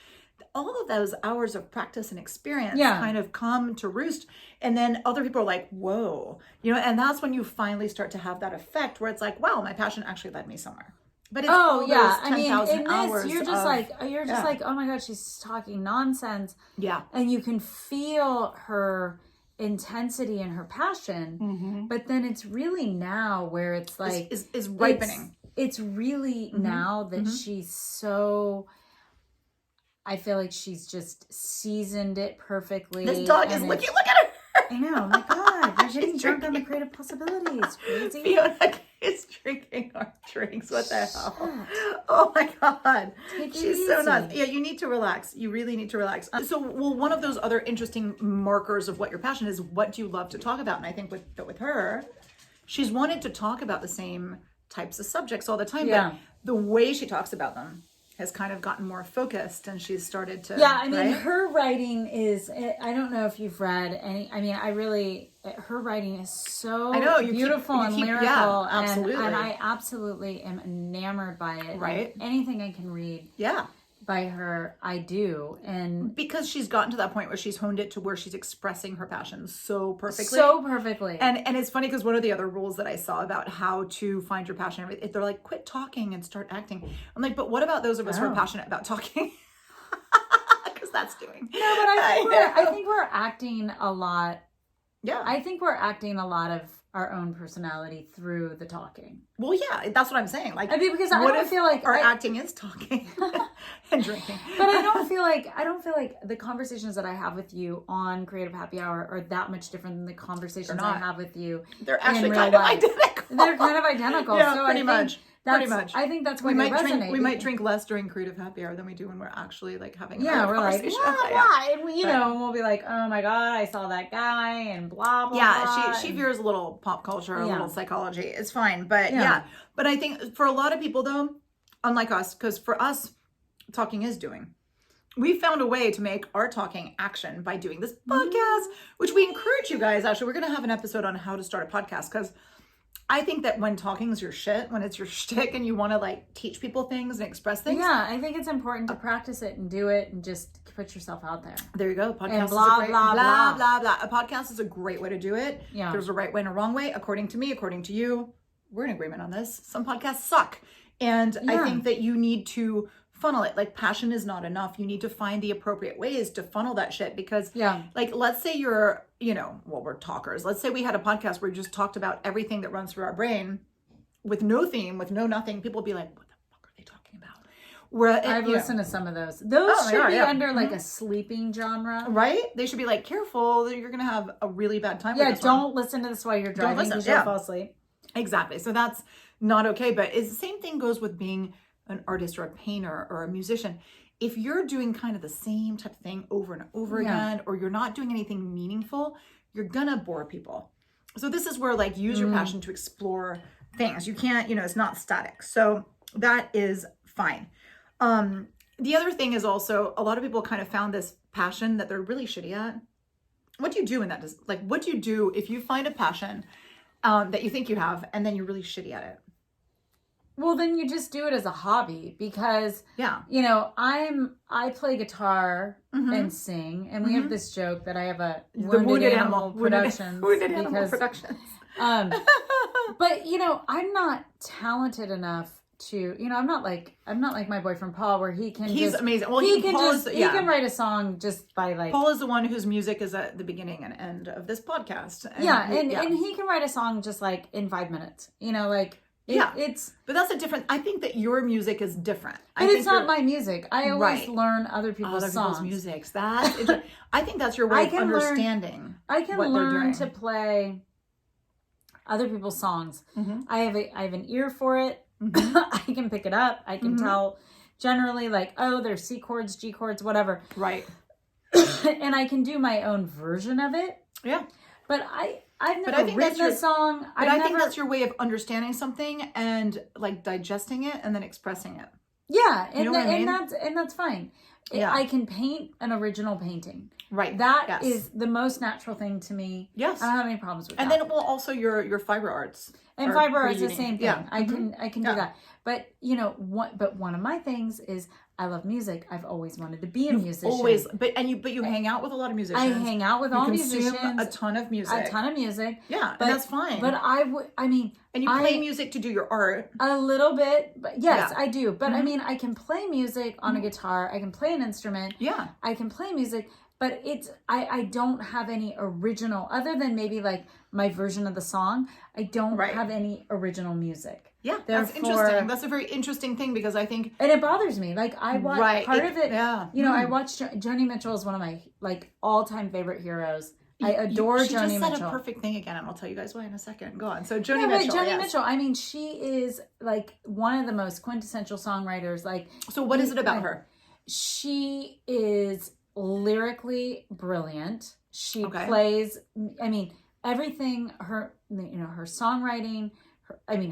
all of those hours of practice and experience kind of come to roost. And then other people are like, whoa, you know, and that's when you finally start to have that effect where it's like, wow, my passion actually led me somewhere. But it's all those 10,000 hours. You're just like, oh my God, she's talking nonsense. Yeah. And you can feel her intensity and her passion, but then it's really now where it's like is ripening. It's really now that she's so, I feel like she's just seasoned it perfectly. This dog is look at her. I know. Oh my God, you're getting drunk on the creative possibilities. Crazy. Fiona is drinking our drinks. What the hell? Oh my God. She's so nuts. Yeah, you need to relax. You really need to relax. So, one of those other interesting markers of what your passion is, what do you love to talk about? And I think with her, she's wanted to talk about the same types of subjects all the time, but the way she talks about them has kind of gotten more focused, and she's started to her writing is, I don't know if you've read any, I mean, her writing is so beautiful and lyrical, absolutely. and I absolutely am enamored by it. Right. And anything I can read by her, I do. And because she's gotten to that point where she's honed it to where she's expressing her passion so perfectly. And it's funny because one of the other rules that I saw about how to find your passion, they're like, quit talking and start acting. I'm like, but what about those of us who are passionate about talking? Because that's doing. No, but I think we're acting a lot. Yeah. I think we're acting a lot of our own personality through the talking. Well, yeah, that's what I'm saying. Like, I mean, because I don't feel like our acting is talking and drinking. But I don't feel like the conversations that I have with you on Creative Happy Hour are that much different than the conversations I have with you. They're actually kind of identical. They're kind of identical. Yeah, so pretty much. I think that's why they resonate. We might drink less during Creative Happy Hour than we do when we're actually like having a conversation. Like, why? And and we'll be like, oh my God, I saw that guy and blah, blah, blah. Yeah, she veers a little pop culture, a little psychology. It's fine. But but I think for a lot of people though, unlike us, because for us, talking is doing. We found a way to make our talking action by doing this podcast, which we encourage you guys. Actually, we're going to have an episode on how to start a podcast, because I think that when talking is your shit, when it's your shtick and you want to like teach people things and express things. Yeah, I think it's important to practice it and do it and just put yourself out there. There you go. Podcast and blah, is a great, blah, blah, blah, blah. A podcast is a great way to do it. Yeah. There's a right way and a wrong way. According to me, according to you, we're in agreement on this. Some podcasts suck. And I think that you need to funnel it. Like, passion is not enough. You need to find the appropriate ways to funnel that shit, because like, let's say you're, we're talkers. Let's say we had a podcast where we just talked about everything that runs through our brain with no theme, with no nothing. People would be like, what the fuck are they talking about? Where I've listened to some of those. Those should be under like a sleeping genre. Right? They should be like, careful, you're going to have a really bad time with this don't listen to this while you're driving because you'll fall asleep. Exactly. So that's not okay. But the same thing goes with being an artist or a painter or a musician. If you're doing kind of the same type of thing over and over again, or you're not doing anything meaningful, you're gonna bore people. So this is where, like, use your passion to explore things. You can't, it's not static. So that is fine. The other thing is also, a lot of people kind of found this passion that they're really shitty at. What do you do in that? Like, what do you do if you find a passion that you think you have, and then you're really shitty at it? Well, then you just do it as a hobby, because, you know, I play guitar and sing, and we have this joke that I have a Wounded Animal Productions. Wounded Animal Productions. But, you know, I'm not talented enough to, you know, I'm not like my boyfriend Paul, where he's amazing. Well, he can write a song just by like. Paul is the one whose music is at the beginning and end of this podcast. And and he can write a song just like in 5 minutes, you know, like. But that's a different. I think that your music is different. But it's not my music. I always learn other people's songs. Music. I think that's your way of understanding. I can learn to play other people's songs. I have an ear for it. I can pick it up. I can tell generally, like, oh, there's C chords, G chords, whatever. Right. And I can do my own version of it. Yeah. But I've never written a song. But I think that's your way of understanding something and like digesting it and then expressing it. Yeah, and that's fine. Yeah. I can paint an original painting. Right. That is the most natural thing to me. Yes. I don't have any problems with that. And then also your fiber arts. And fiber arts is the same thing. Yeah. I can do that. But you know, one of my things is I love music. I've always wanted to be a musician. But you hang out with a lot of musicians. I hang out with all musicians. A ton of music. Yeah, and that's fine. But and you play music to do your art. A little bit, but yes, I do. But I mean, I can play music on a guitar. I can play an instrument. Yeah. I can play music, but I don't have any original, other than maybe like my version of the song. I don't have any original music. Yeah, that's interesting. That's a very interesting thing, because I think... And it bothers me. Like, I watch part of it... Yeah. You know, I watched... Joni Mitchell is one of my, like, all-time favorite heroes. I adore Joni Mitchell. She just said a perfect thing again, and I'll tell you guys why in a second. Go on. So, Joni Mitchell, I mean, she is, like, one of the most quintessential songwriters. Like... So, what is it about her? She is lyrically brilliant. She plays... I mean, everything... Her songwriting...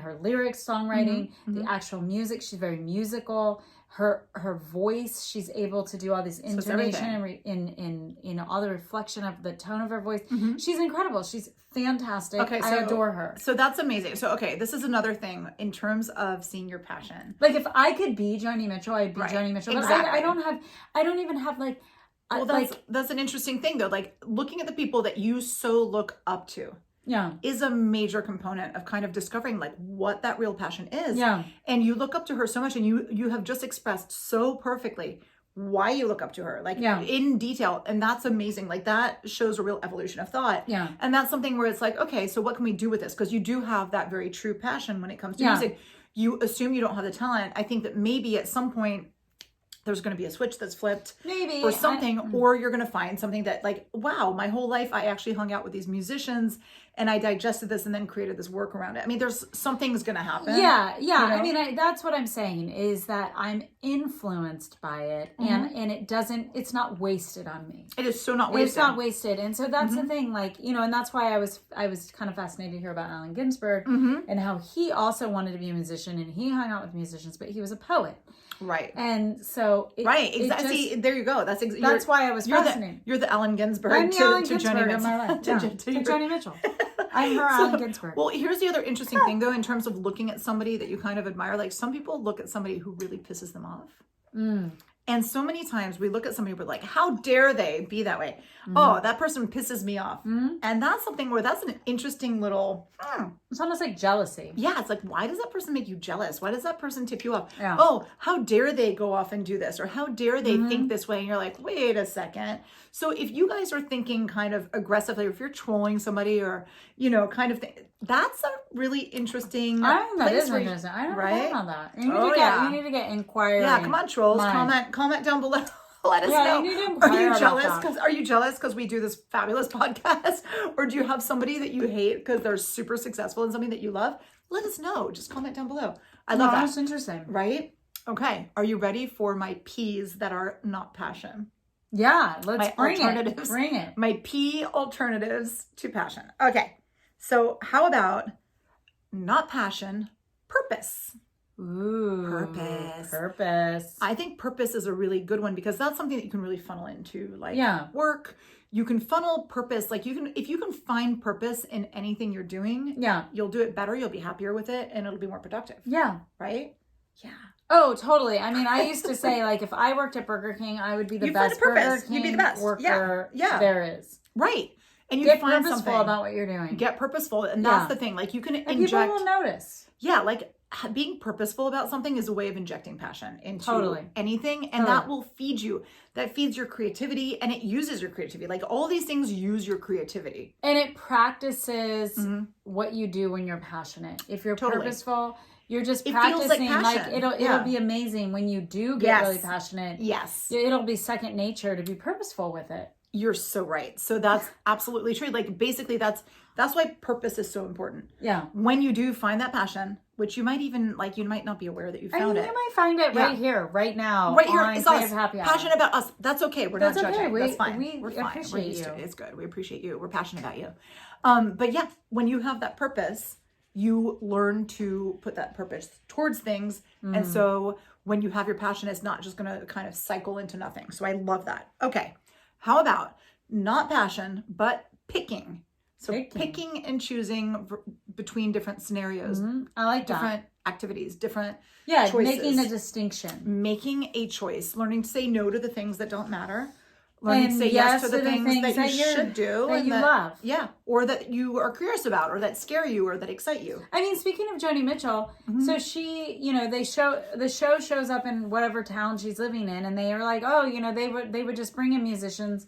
her lyrics, songwriting, the actual music. She's very musical. Her voice, she's able to do all this intonation in all the reflection of the tone of her voice. She's incredible. She's fantastic. I adore her. So that's amazing. So this is another thing in terms of seeing your passion. Like, if I could be Joni Mitchell, I'd be Joni Mitchell. Exactly. But I don't even have like. Well, that's an interesting thing though. Like, looking at the people that you so look up to. Yeah, is a major component of kind of discovering like what that real passion is. Yeah. And you look up to her so much, and you have just expressed so perfectly why you look up to her, like in detail. And that's amazing. Like, that shows a real evolution of thought. Yeah. And that's something where it's like, okay, so what can we do with this? Because you do have that very true passion when it comes to music. You assume you don't have the talent. I think that maybe at some point there's going to be a switch that's flipped, maybe, or something, or you're going to find something that, like, wow, my whole life I actually hung out with these musicians and I digested this and then created this work around it. I mean, there's something's going to happen. Yeah. You know? I mean, that's what I'm saying, is that I'm influenced by it, and it's not wasted on me. It is so not wasted. It's not wasted. And so that's the thing, like, you know, and that's why I was kind of fascinated to hear about Allen Ginsberg and how he also wanted to be a musician, and he hung out with musicians, but he was a poet. Right. And so... See, there you go. That's why I was fascinated. You're the Allen Ginsberg I'm to Joni Mitchell. my life. To Joni Mitchell. I'm her Allen Ginsberg. Well, here's the other interesting thing, though, in terms of looking at somebody that you kind of admire. Like, some people look at somebody who really pisses them off. And so many times we look at somebody, we're like, how dare they be that way? Oh, that person pisses me off. And that's something where that's an interesting little... It's almost like jealousy. Yeah, it's like, why does that person make you jealous? Why does that person tip you off? Yeah. Oh, how dare they go off and do this? Or how dare they think this way? And you're like, wait a second. So if you guys are thinking kind of aggressively, or if you're trolling somebody, or, you know, kind of thing, that's a really interesting I think that is place interesting. I don't right? know about that. You need to get inquiry. Yeah, come on, trolls. Comment down below. Let us know. You need to inquire. Are you jealous because we do this fabulous podcast? Or do you have somebody that you hate because they're super successful in something that you love? Let us know. Just comment down below. I love that. That's interesting. Right? Okay. Are you ready for my P's that are not passion? Yeah, let's bring alternatives. it. Bring it. My P alternatives to passion. Okay. So how about not passion, purpose? Ooh. Purpose. I think purpose is a really good one because that's something that you can really funnel into like work. You can funnel purpose. Like if you can find purpose in anything you're doing, you'll do it better. You'll be happier with it and it'll be more productive. Yeah. Right? Yeah. Oh, totally. I mean, I used to say like if I worked at Burger King, I would be the best Burger King You'd be the best worker there is. Right. And you get find purposeful something about what you're doing. Get purposeful. And that's the thing. Like you can inject. People will notice. Yeah. Like being purposeful about something is a way of injecting passion into anything. And that will feed you. That feeds your creativity and it uses your creativity. Like all these things use your creativity. And it practices what you do when you're passionate. If you're purposeful, you're just practicing. Like it'll be amazing when you do get really passionate. Yes. It'll be second nature to be purposeful with it. You're so right. So that's absolutely true. Like basically that's why purpose is so important. Yeah. When you do find that passion, which you might even like, you might not be aware that you found it. You might find it right here, right now. Right here. It's us. Passionate about us. That's okay. We're not judging. That's fine. We're fine. Appreciate you. It's good. We appreciate you. We're passionate about you. But yeah, when you have that purpose, you learn to put that purpose towards things. And so when you have your passion, it's not just going to kind of cycle into nothing. So I love that. Okay. How about not passion, but picking? So picking and choosing between different scenarios. I like different activities, different choices. Making a distinction. Making a choice. Learning to say no to the things that don't matter. Learning to say yes to the things that you should do. That you love. Yeah. Or that you are curious about or that scare you or that excite you. I mean, speaking of Joni Mitchell, so she, the show shows up in whatever town she's living in and they are like, oh, they would just bring in musicians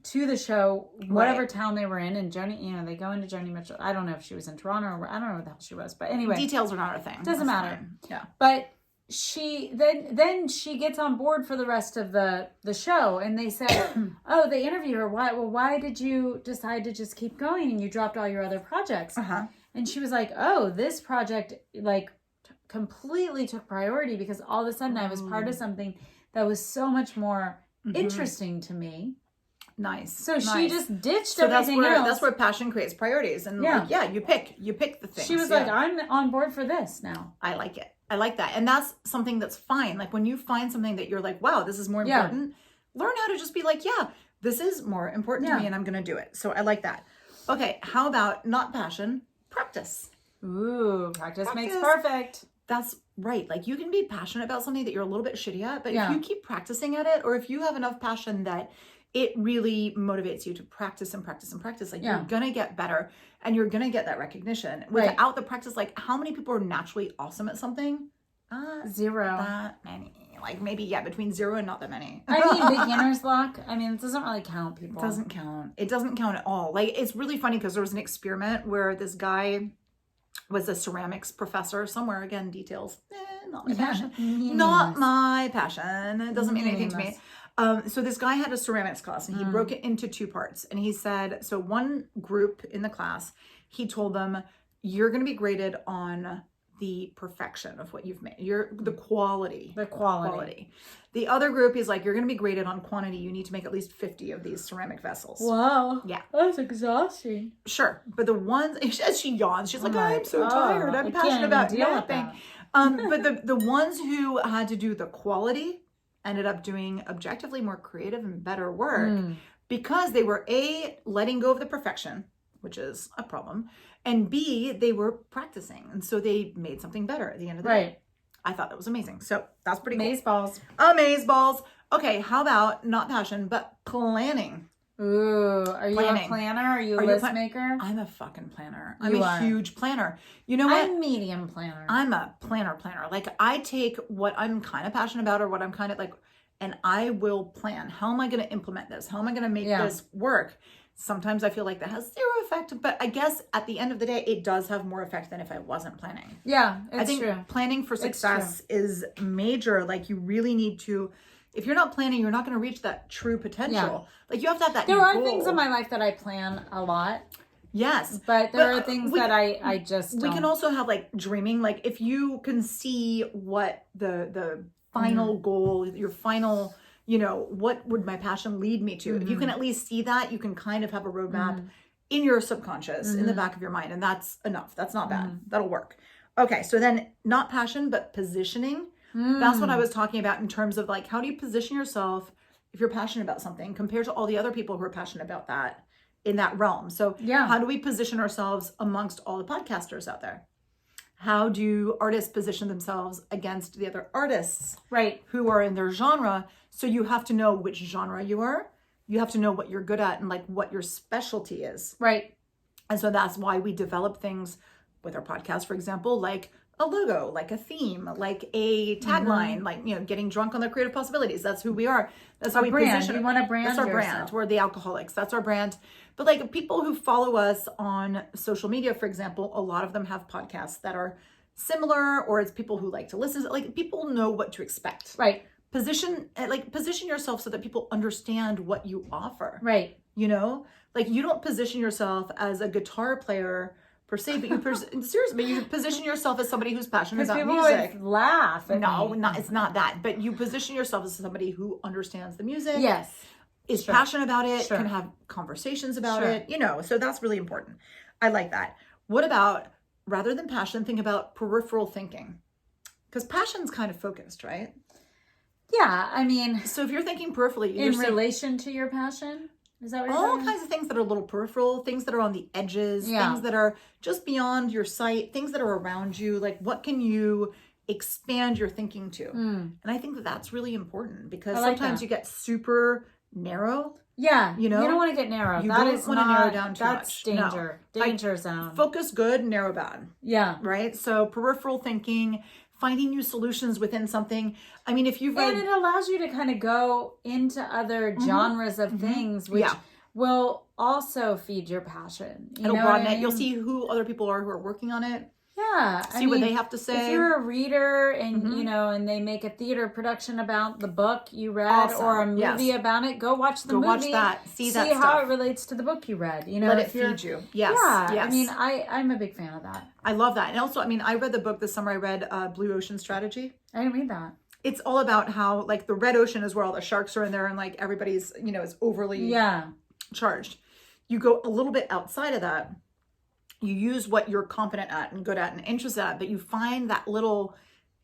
to the show, whatever town they were in, and Joni, they go into Joni Mitchell. I don't know if she was in Toronto or I don't know where the hell she was, but anyway. Details are not a thing. Doesn't matter. Fine. Yeah. But she then she gets on board for the rest of the show and they say, oh, they interview her. Why did you decide to just keep going and you dropped all your other projects? And she was like, oh, this project like completely took priority because all of a sudden I was part of something that was so much more interesting to me. Nice. So she just ditched everything else. That's where passion creates priorities. And you pick the things. She was like, I'm on board for this now. I like it. I like that. And that's something that's fine. Like when you find something that you're like, wow, this is more important, learn how to just be like, this is more important to me and I'm going to do it. So I like that. Okay. How about not passion, practice? Ooh, practice makes perfect. That's right. Like you can be passionate about something that you're a little bit shitty at, but if you keep practicing at it, or if you have enough passion that it really motivates you to practice and practice and practice. Like you're going to get better and you're going to get that recognition. Without the practice, like how many people are naturally awesome at something? Zero. Not many. Like maybe, between 0 and not that many. I mean, beginner's luck. I mean, it doesn't really count, people. It doesn't count. It doesn't count at all. Like it's really funny because there was an experiment where this guy was a ceramics professor somewhere. Again, details. Not my passion. Not my passion. It doesn't mean anything to me. So this guy had a ceramics class and he broke it into 2 parts. And he said, so one group in the class, he told them, you're going to be graded on the perfection of what you've made. The quality. The quality. The other group is like, you're going to be graded on quantity. You need to make at least 50 of these ceramic vessels. Wow. Yeah. That's exhausting. Sure. But the ones, as she yawns, she's like, I'm so tired. I'm passionate about nothing. But the ones who had to do the quality ended up doing objectively more creative and better work because they were A, letting go of the perfection, which is a problem, and B, they were practicing. And so they made something better at the end of the day. I thought that was amazing. So that's pretty cool. Amazeballs. Okay, how about not passion, but planning? Ooh, are you a planner? Are you a list maker? I'm a fucking planner. I'm a huge planner. You know what? I'm medium planner. I'm a planner. Like I take what I'm kind of passionate about or what I'm kind of like, and I will plan. How am I going to implement this? How am I going to make this work? Sometimes I feel like that has 0 effect, but I guess at the end of the day, it does have more effect than if I wasn't planning. Yeah, I think planning for success is major. Like you really need to. If you're not planning, you're not going to reach that true potential. Yeah. Like you have to have that There are things in my life that I plan a lot. Yes. But there are things that I just don't. We can also have like dreaming. Like if you can see what the final goal, your final, what would my passion lead me to? If you can at least see that, you can kind of have a roadmap in your subconscious, in the back of your mind. And that's enough. That's not bad. That'll work. Okay, so then not passion, but positioning. That's what I was talking about in terms of like, how do you position yourself if you're passionate about something compared to all the other people who are passionate about that in that realm? So how do we position ourselves amongst all the podcasters out there? How do artists position themselves against the other artists who are in their genre? So you have to know which genre you are. You have to know what you're good at and like what your specialty is. Right. And so that's why we develop things with our podcast, for example, like a logo, like a theme, like a tagline, like, you know, getting drunk on their creative possibilities. That's who we are. That's how we position. You want to brand That's our yourself. brand. We're the alcoholics. That's our brand. But like people who follow us on social media, for example, a lot of them have podcasts that are similar, or it's people who like to listen. Like people know what to expect. Right. Position yourself so that people understand what you offer. Right. You know, like you don't position yourself as a guitar player per se, but you position yourself as somebody who's passionate about music. People would laugh at No, me. it's not that. But you position yourself as somebody who understands the music. Yes. Is passionate about it, can have conversations about it, you know, so that's really important. I like that. What about, rather than passion, think about peripheral thinking? Because passion's kind of focused, right? Yeah, I mean. So if you're thinking peripherally. In relation to your passion? Is that what you're all saying? kinds of things that are a little peripheral, things that are on the edges, things that are just beyond your sight, things that are around you. Like, what can you expand your thinking to? And I think that that's really important because sometimes you get super narrow. Yeah, you know, you don't want to get narrow. You don't want to narrow down too much. Danger. No. Danger zone. Focus good, narrow bad. Yeah. Right? So peripheral thinking, finding new solutions within something. I mean, if you've And it allows you to kind of go into other genres of things, which will also feed your passion. It'll broaden it. You'll see who other people are who are working on it. Yeah. See what they have to say. If you're a reader and, you know, and they make a theater production about the book you read or a movie about it, go watch the movie. Go watch that. See that stuff. how it relates to the book you read. You know, let it feed you. Yes. Yeah. Yes. I mean, I'm a big fan of that. I love that. And also, I mean, I read the book this summer. I read Blue Ocean Strategy. I didn't read that. It's all about how, like, the red ocean is where all the sharks are in there and, like, everybody's, you know, is overly charged. You go a little bit outside of that. You use what you're competent at and good at and interested at, but you find that little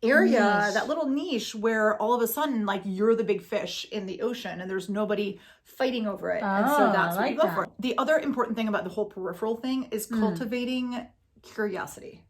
area, that little niche where all of a sudden, like, you're the big fish in the ocean and there's nobody fighting over it. And so that's what you go for. The other important thing about the whole peripheral thing is cultivating curiosity.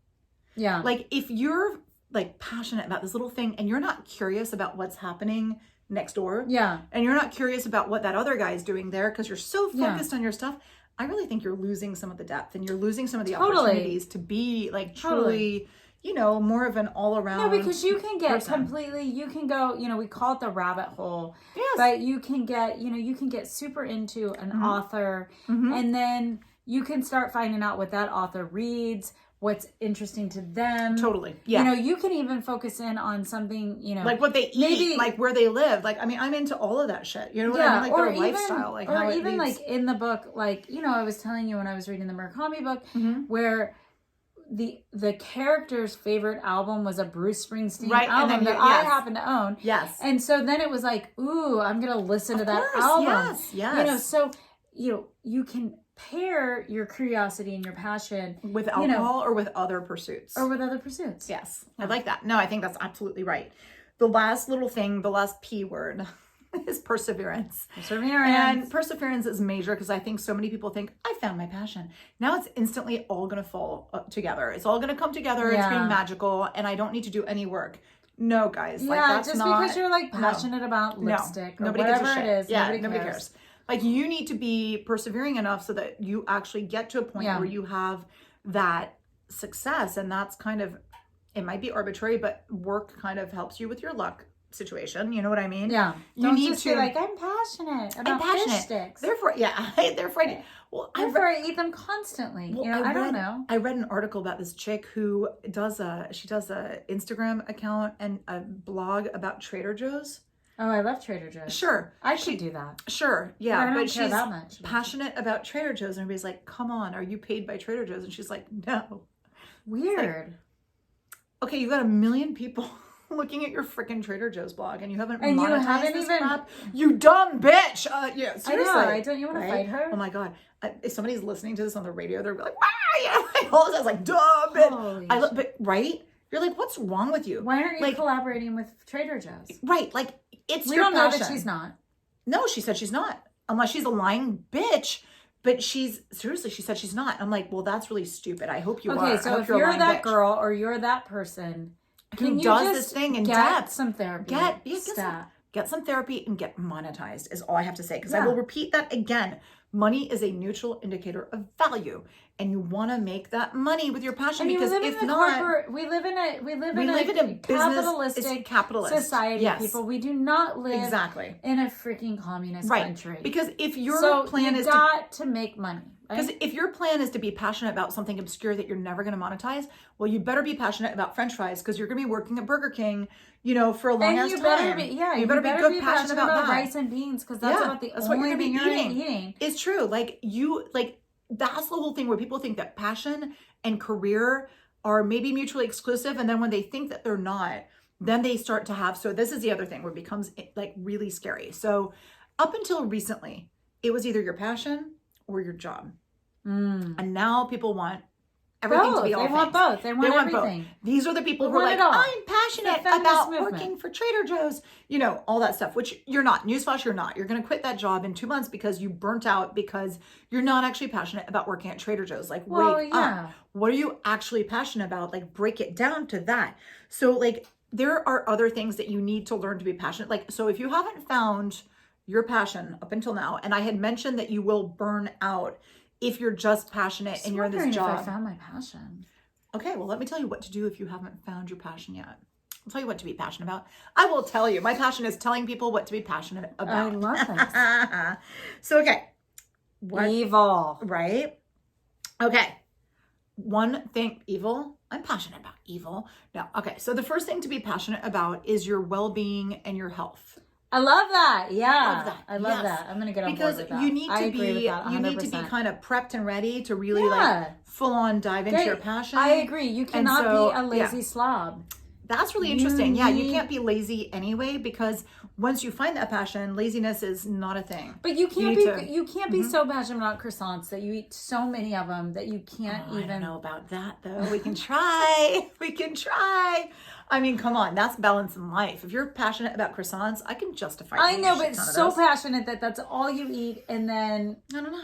Yeah. Like, if you're, like, passionate about this little thing and you're not curious about what's happening next door. Yeah. And you're not curious about what that other guy is doing there because you're so focused on your stuff. I really think you're losing some of the depth and you're losing some of the opportunities to be, like, truly, you know, more of an all-around No, because you can get person. you can go, you know, we call it the rabbit hole. Yes. But you can get, you know, you can get super into an author and then you can start finding out what that author reads, what's interesting to them. Totally. Yeah. You know, you can even focus in on something, you know. Like what they eat, like where they live. Like, I mean, I'm into all of that shit. You know what I mean? Like their lifestyle. Like, or even like in the book, like, you know, I was telling you when I was reading the Murakami book, where the character's favorite album was a Bruce Springsteen album that I happen to own. Yes. And so then it was like, ooh, I'm going to listen to that album. Yes. Yes. You know, so, you know, you can pair your curiosity and your passion with alcohol or with other pursuits. Yes. I like that. No, I think that's absolutely right. The last little thing, the last P word is perseverance. And perseverance is major because I think so many people think, I found my passion. Now it's instantly all going to fall together. It's all going to come together. It's going to be magical and I don't need to do any work. No, guys. Yeah, like, that's just not, because you're like passionate about lipstick or nobody whatever gives a shit. it is. Yeah, nobody cares. Like, you need to be persevering enough so that you actually get to a point where you have that success. And that's kind of, it might be arbitrary, but work kind of helps you with your luck situation. You know what I mean? Yeah. You need to be like, I'm passionate about fish sticks. Therefore, well, therefore I eat them constantly. Well, you know, I don't know. I read an article about this chick who does a Instagram account and a blog about Trader Joe's. Oh, I love Trader Joe's. Sure. I should do that. Sure. Yeah. But she's that much. passionate about Trader Joe's. And everybody's like, come on, are you paid by Trader Joe's? And she's like, no. Weird. Like, okay, you've got 1 million people looking at your freaking Trader Joe's blog and you haven't and monetized this crap, you dumb bitch. Yeah, seriously. I know. Don't you want to fight her? Oh my God. If somebody's listening to this on the radio, they're like, wow, yeah, like all this, like, dumb bitch. But right? You're like, what's wrong with you? Why aren't you collaborating with Trader Joe's? Right. Like, it's we your don't know passion. that she's not. No, she said she's not. Unless she's a lying bitch. But she said she's not. I'm like, well, that's really stupid. I hope you are. Okay, so if you're that girl or you're that person who does this thing in depth, some therapy. Get some therapy and get monetized is all I have to say. Because I will repeat that again. Money is a neutral indicator of value. And you want to make that money with your passion, because if not, we live in a capitalistic society. Yes. People, we do not live in a freaking communist country. Because if your plan is to make money, because if your plan is to be passionate about something obscure that you're never going to monetize, well, you better be passionate about French fries, because you're going to be working at Burger King, for a long ass time. You better be good passionate about that. Rice and beans, because that's about the only thing you're eating. It's true. That's the whole thing, where people think that passion and career are maybe mutually exclusive. And then when they think that they're not, then they start to have, so this is the other thing where it becomes like really scary. So up until recently, it was either your passion or your job. And now people want everything to be all things. They want both. They want everything. Both. These are the people who are like, I'm passionate about working for Trader Joe's, all that stuff, which you're not. Newsflash, you're not. You're going to quit that job in 2 months because you burnt out, because you're not actually passionate about working at Trader Joe's. Like, wait up. What are you actually passionate about? Like, break it down to that. So, like, there are other things that you need to learn to be passionate. Like, so if you haven't found your passion up until now, and I had mentioned that you will burn out if you're just passionate and you're in this job. If I found my passion. Okay, well, let me tell you what to do if you haven't found your passion yet. I'll tell you what to be passionate about. I will tell you. My passion is telling people what to be passionate about. I love this. So, okay. Evil. Right? Okay. One thing, evil. I'm passionate about evil. No. Okay. So the first thing to be passionate about is your well-being and your health. I love that. Yeah. I love that. I'm going to get on board with that. Because you need to be kind of prepped and ready to really full on dive into your passion. I agree. You cannot be a lazy slob. That's really interesting. You can't be lazy anyway, because once you find that passion, laziness is not a thing. But you can't be so passionate about croissants that you eat so many of them that you can't even. I don't know about that though. We can try. I mean, come on, that's balance in life. If you're passionate about croissants, I can justify. I know, but so passionate that that's all you eat, and then I don't know.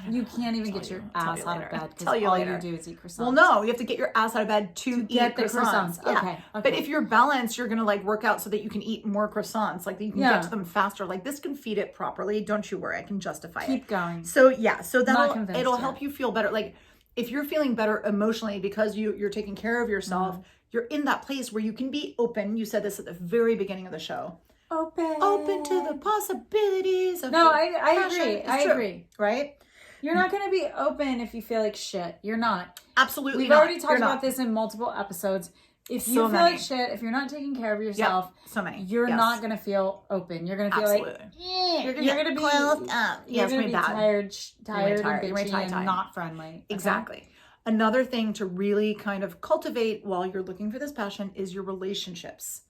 You can't even get your ass out of bed because all you do is eat croissants. Well, no, you have to get your ass out of bed to eat the croissants. Yeah. Okay. But if you're balanced, you're going to work out so that you can eat more croissants. Like, you can get to them faster. Like, this can feed it properly. Don't you worry. I can justify it. Keep going. So, it'll help you feel better. Like, if you're feeling better emotionally because you're taking care of yourself, you're in that place where you can be open. You said this at the very beginning of the show. Open to the possibilities of I agree. I agree. Right? You're not going to be open if you feel like shit. You're not. Absolutely We've already talked about this in multiple episodes. If you feel like shit, if you're not taking care of yourself, you're not going to feel open. You're going to feel like, you're going to be coiled up. You're going to be tired and bitchy and not friendly. Okay? Exactly. Another thing to really kind of cultivate while you're looking for this passion is your relationships.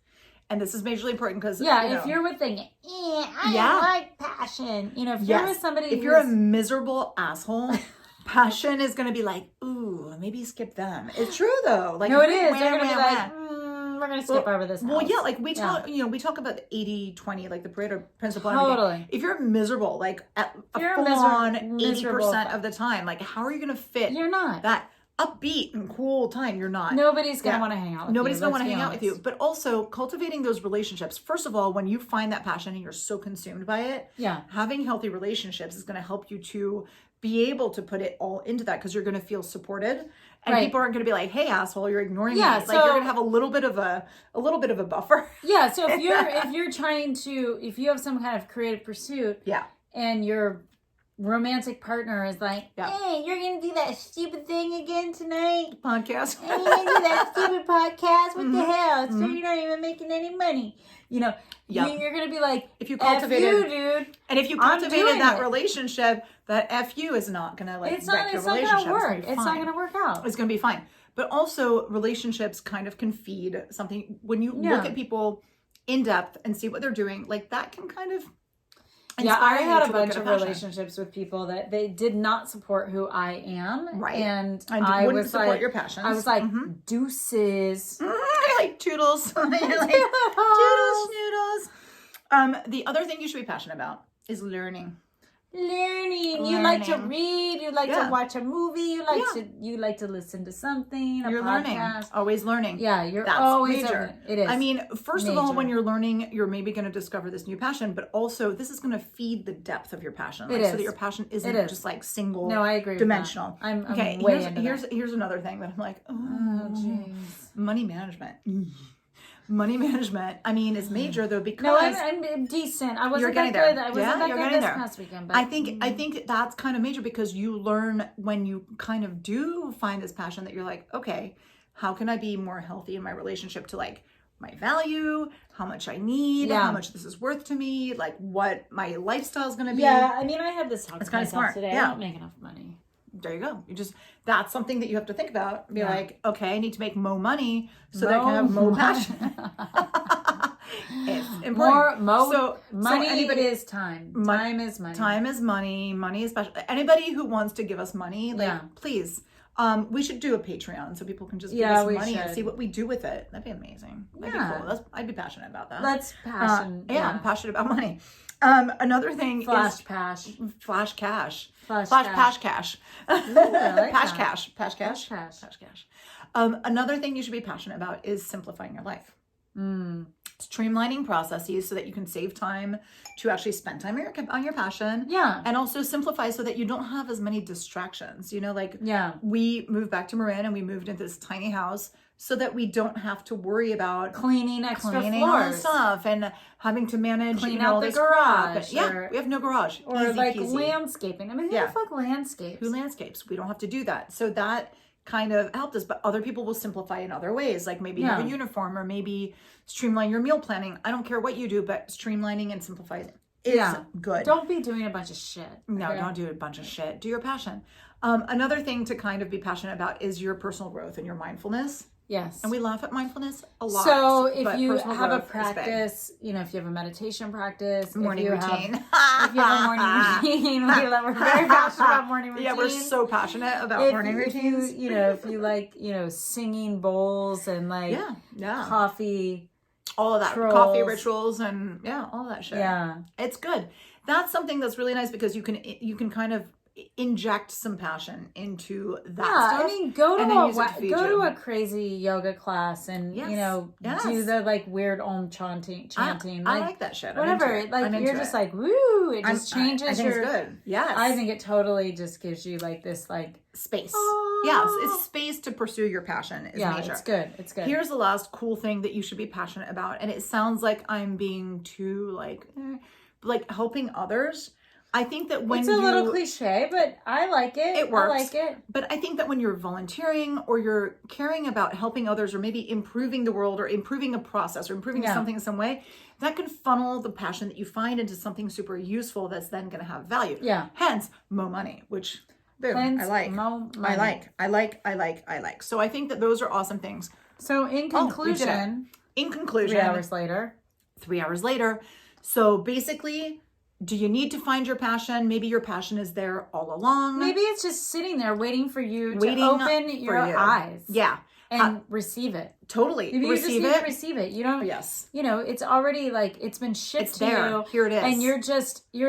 And this is majorly important because if you're with thinking, I don't like passion. If you're with somebody, if you're a miserable asshole, passion is going to be like, ooh, maybe skip them. It's true though. Like, no, it is. They're going to be like, we're going to skip over this. Well, we talk. We talk about the 80-20, like the Pareto principle. Totally. If you're miserable, like at a full on 80% of the time, like how are you going to fit? You're not that upbeat and cool time. You're not. Nobody's going to want to hang out with you. Nobody's going to want to hang out with you. But also cultivating those relationships. First of all, when you find that passion and you're so consumed by it, having healthy relationships is going to help you to be able to put it all into that, because you're going to feel supported, and people aren't going to be like, hey asshole, you're ignoring me. Like, you're going to have a little bit of a buffer. Yeah. So if you have some kind of creative pursuit, and your romantic partner is like, hey, you're going to do that stupid thing again tonight? Podcast. Hey, you're going to do that stupid podcast? What the hell? So you're not even making any money. You're going to be like, if you cultivated, F you, dude. And if you cultivated that relationship, that F you is not going to wreck your relationship. It's not going to work. It's not going to work out. It's going to be fine. but also relationships kind of can feed something. When you look at people in depth and see what they're doing, like that can kind of I had a bunch of relationships with people that they did not support who I am. Right. And I wouldn't support your passions. I was like, deuces. I like toodles. I like toodles, noodles. The other thing you should be passionate about is learning. You like to read, you like to watch a movie, you like to listen to something, you're podcast. Learning, always learning. Yeah, that's always major. It is. I mean, first of all, when you're learning, you're maybe going to discover this new passion, but also this is going to feed the depth of your passion, so that your passion isn't just like single. No, I agree. Dimensional. I'm okay. Way into here's another thing that I'm like, jeez. Money management. Money management, I mean, is major though, because no, I'm decent. I wasn't that good. I wasn't that good this past weekend. But I think that's kind of major because you learn when you kind of do find this passion that you're like, okay, how can I be more healthy in my relationship to like my value, how much I need, how much this is worth to me, like what my lifestyle is going to be. Yeah, I mean, I had this talk with myself smart. Today. Yeah. I don't make enough money. There you go. That's something that you have to think about. Be like, okay, I need to make more money so that I can have more passion. It's important. Money is time. Time is money. Time is money. Money is special. Anybody who wants to give us money, please. We should do a Patreon so people can just give us money and see what we do with it. That'd be amazing. That'd be cool. I'd be passionate about that. That's passion. I'm passionate about money. Another thing Flash is cash. Flash cash. Pash cash. Like Pash cash. Another thing you should be passionate about is simplifying your life. Streamlining processes so that you can save time to actually spend time on your passion. Yeah. And also simplify so that you don't have as many distractions. We moved back to Marin and we moved into this tiny house so that we don't have to worry about cleaning extra all floors the stuff and having to manage clean out all the this garage. crap. We have no garage. Or Easy like peasy. landscaping. I mean, who the fuck landscapes? Who landscapes? We don't have to do that. So that kind of helped us, but other people will simplify in other ways, like maybe have a uniform or maybe streamline your meal planning. I don't care what you do, but streamlining and simplifying is good. Don't be doing a bunch of shit. No, don't do a bunch of shit. Do your passion. Another thing to kind of be passionate about is your personal growth and your mindfulness. Yes. And we laugh at mindfulness a lot. So if you have a practice, if you have a meditation practice, morning routine. If you have a morning routine, we're very passionate about morning routine. Yeah, we're so passionate about morning routines. If you like, singing bowls and like coffee. All of that. Trolls. Coffee rituals and all of that shit. Yeah. It's good. That's something that's really nice because you can kind of inject some passion into that stuff. I mean, go to a crazy yoga class and do the like weird om chanting. I like that shit. Whatever. You're just like woo. It just changes I think it's good. Yes. I think it totally just gives you like this like space. Yes, it's space to pursue your passion is major. It's good. It's good. Here's the last cool thing that you should be passionate about, and it sounds like I'm being too like helping others. I think that when it's a little cliche, but I like it. It works. I like it. But I think that when you're volunteering or you're caring about helping others or maybe improving the world or improving a process or improving something in some way, that can funnel the passion that you find into something super useful that's then going to have value. Yeah. Hence, more money, which boom, I like. So I think that those are awesome things. So in conclusion, 3 hours later. 3 hours later. So basically, do you need to find your passion? Maybe your passion is there all along. Maybe it's just sitting there waiting for you to open your eyes. Yeah. And receive it. Totally. Maybe you just need to receive it. You don't. Yes. It's already like it's been shipped to you. Here it is. And you're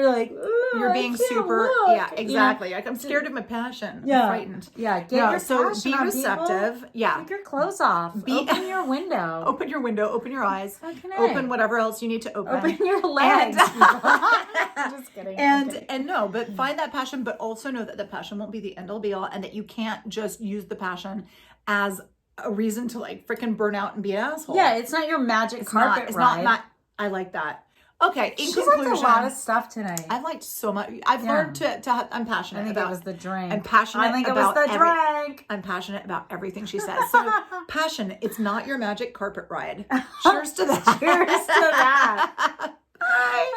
like, you're being super. Look. Yeah, exactly. Like I'm scared of my passion. Yeah. I'm frightened. Yeah. Get your passion be receptive. People. Yeah. Take your clothes off. Open your window. Open your window. Open your eyes. Okay. Open whatever else you need to open. Open your legs. Just kidding. And no, but find that passion, but also know that the passion won't be the end all be all, and that you can't just use the passion as a reason to like freaking burn out and be an asshole. Yeah, it's not your magic carpet ride. Not. I like that. Okay, in She's conclusion, liked a lot of stuff tonight. I've liked so much. I've learned to I'm passionate. I think it was the drink. I'm passionate. I think it was the drink. I'm passionate about everything she says. So passion, it's not your magic carpet ride. Cheers to that. Cheers to that. Bye.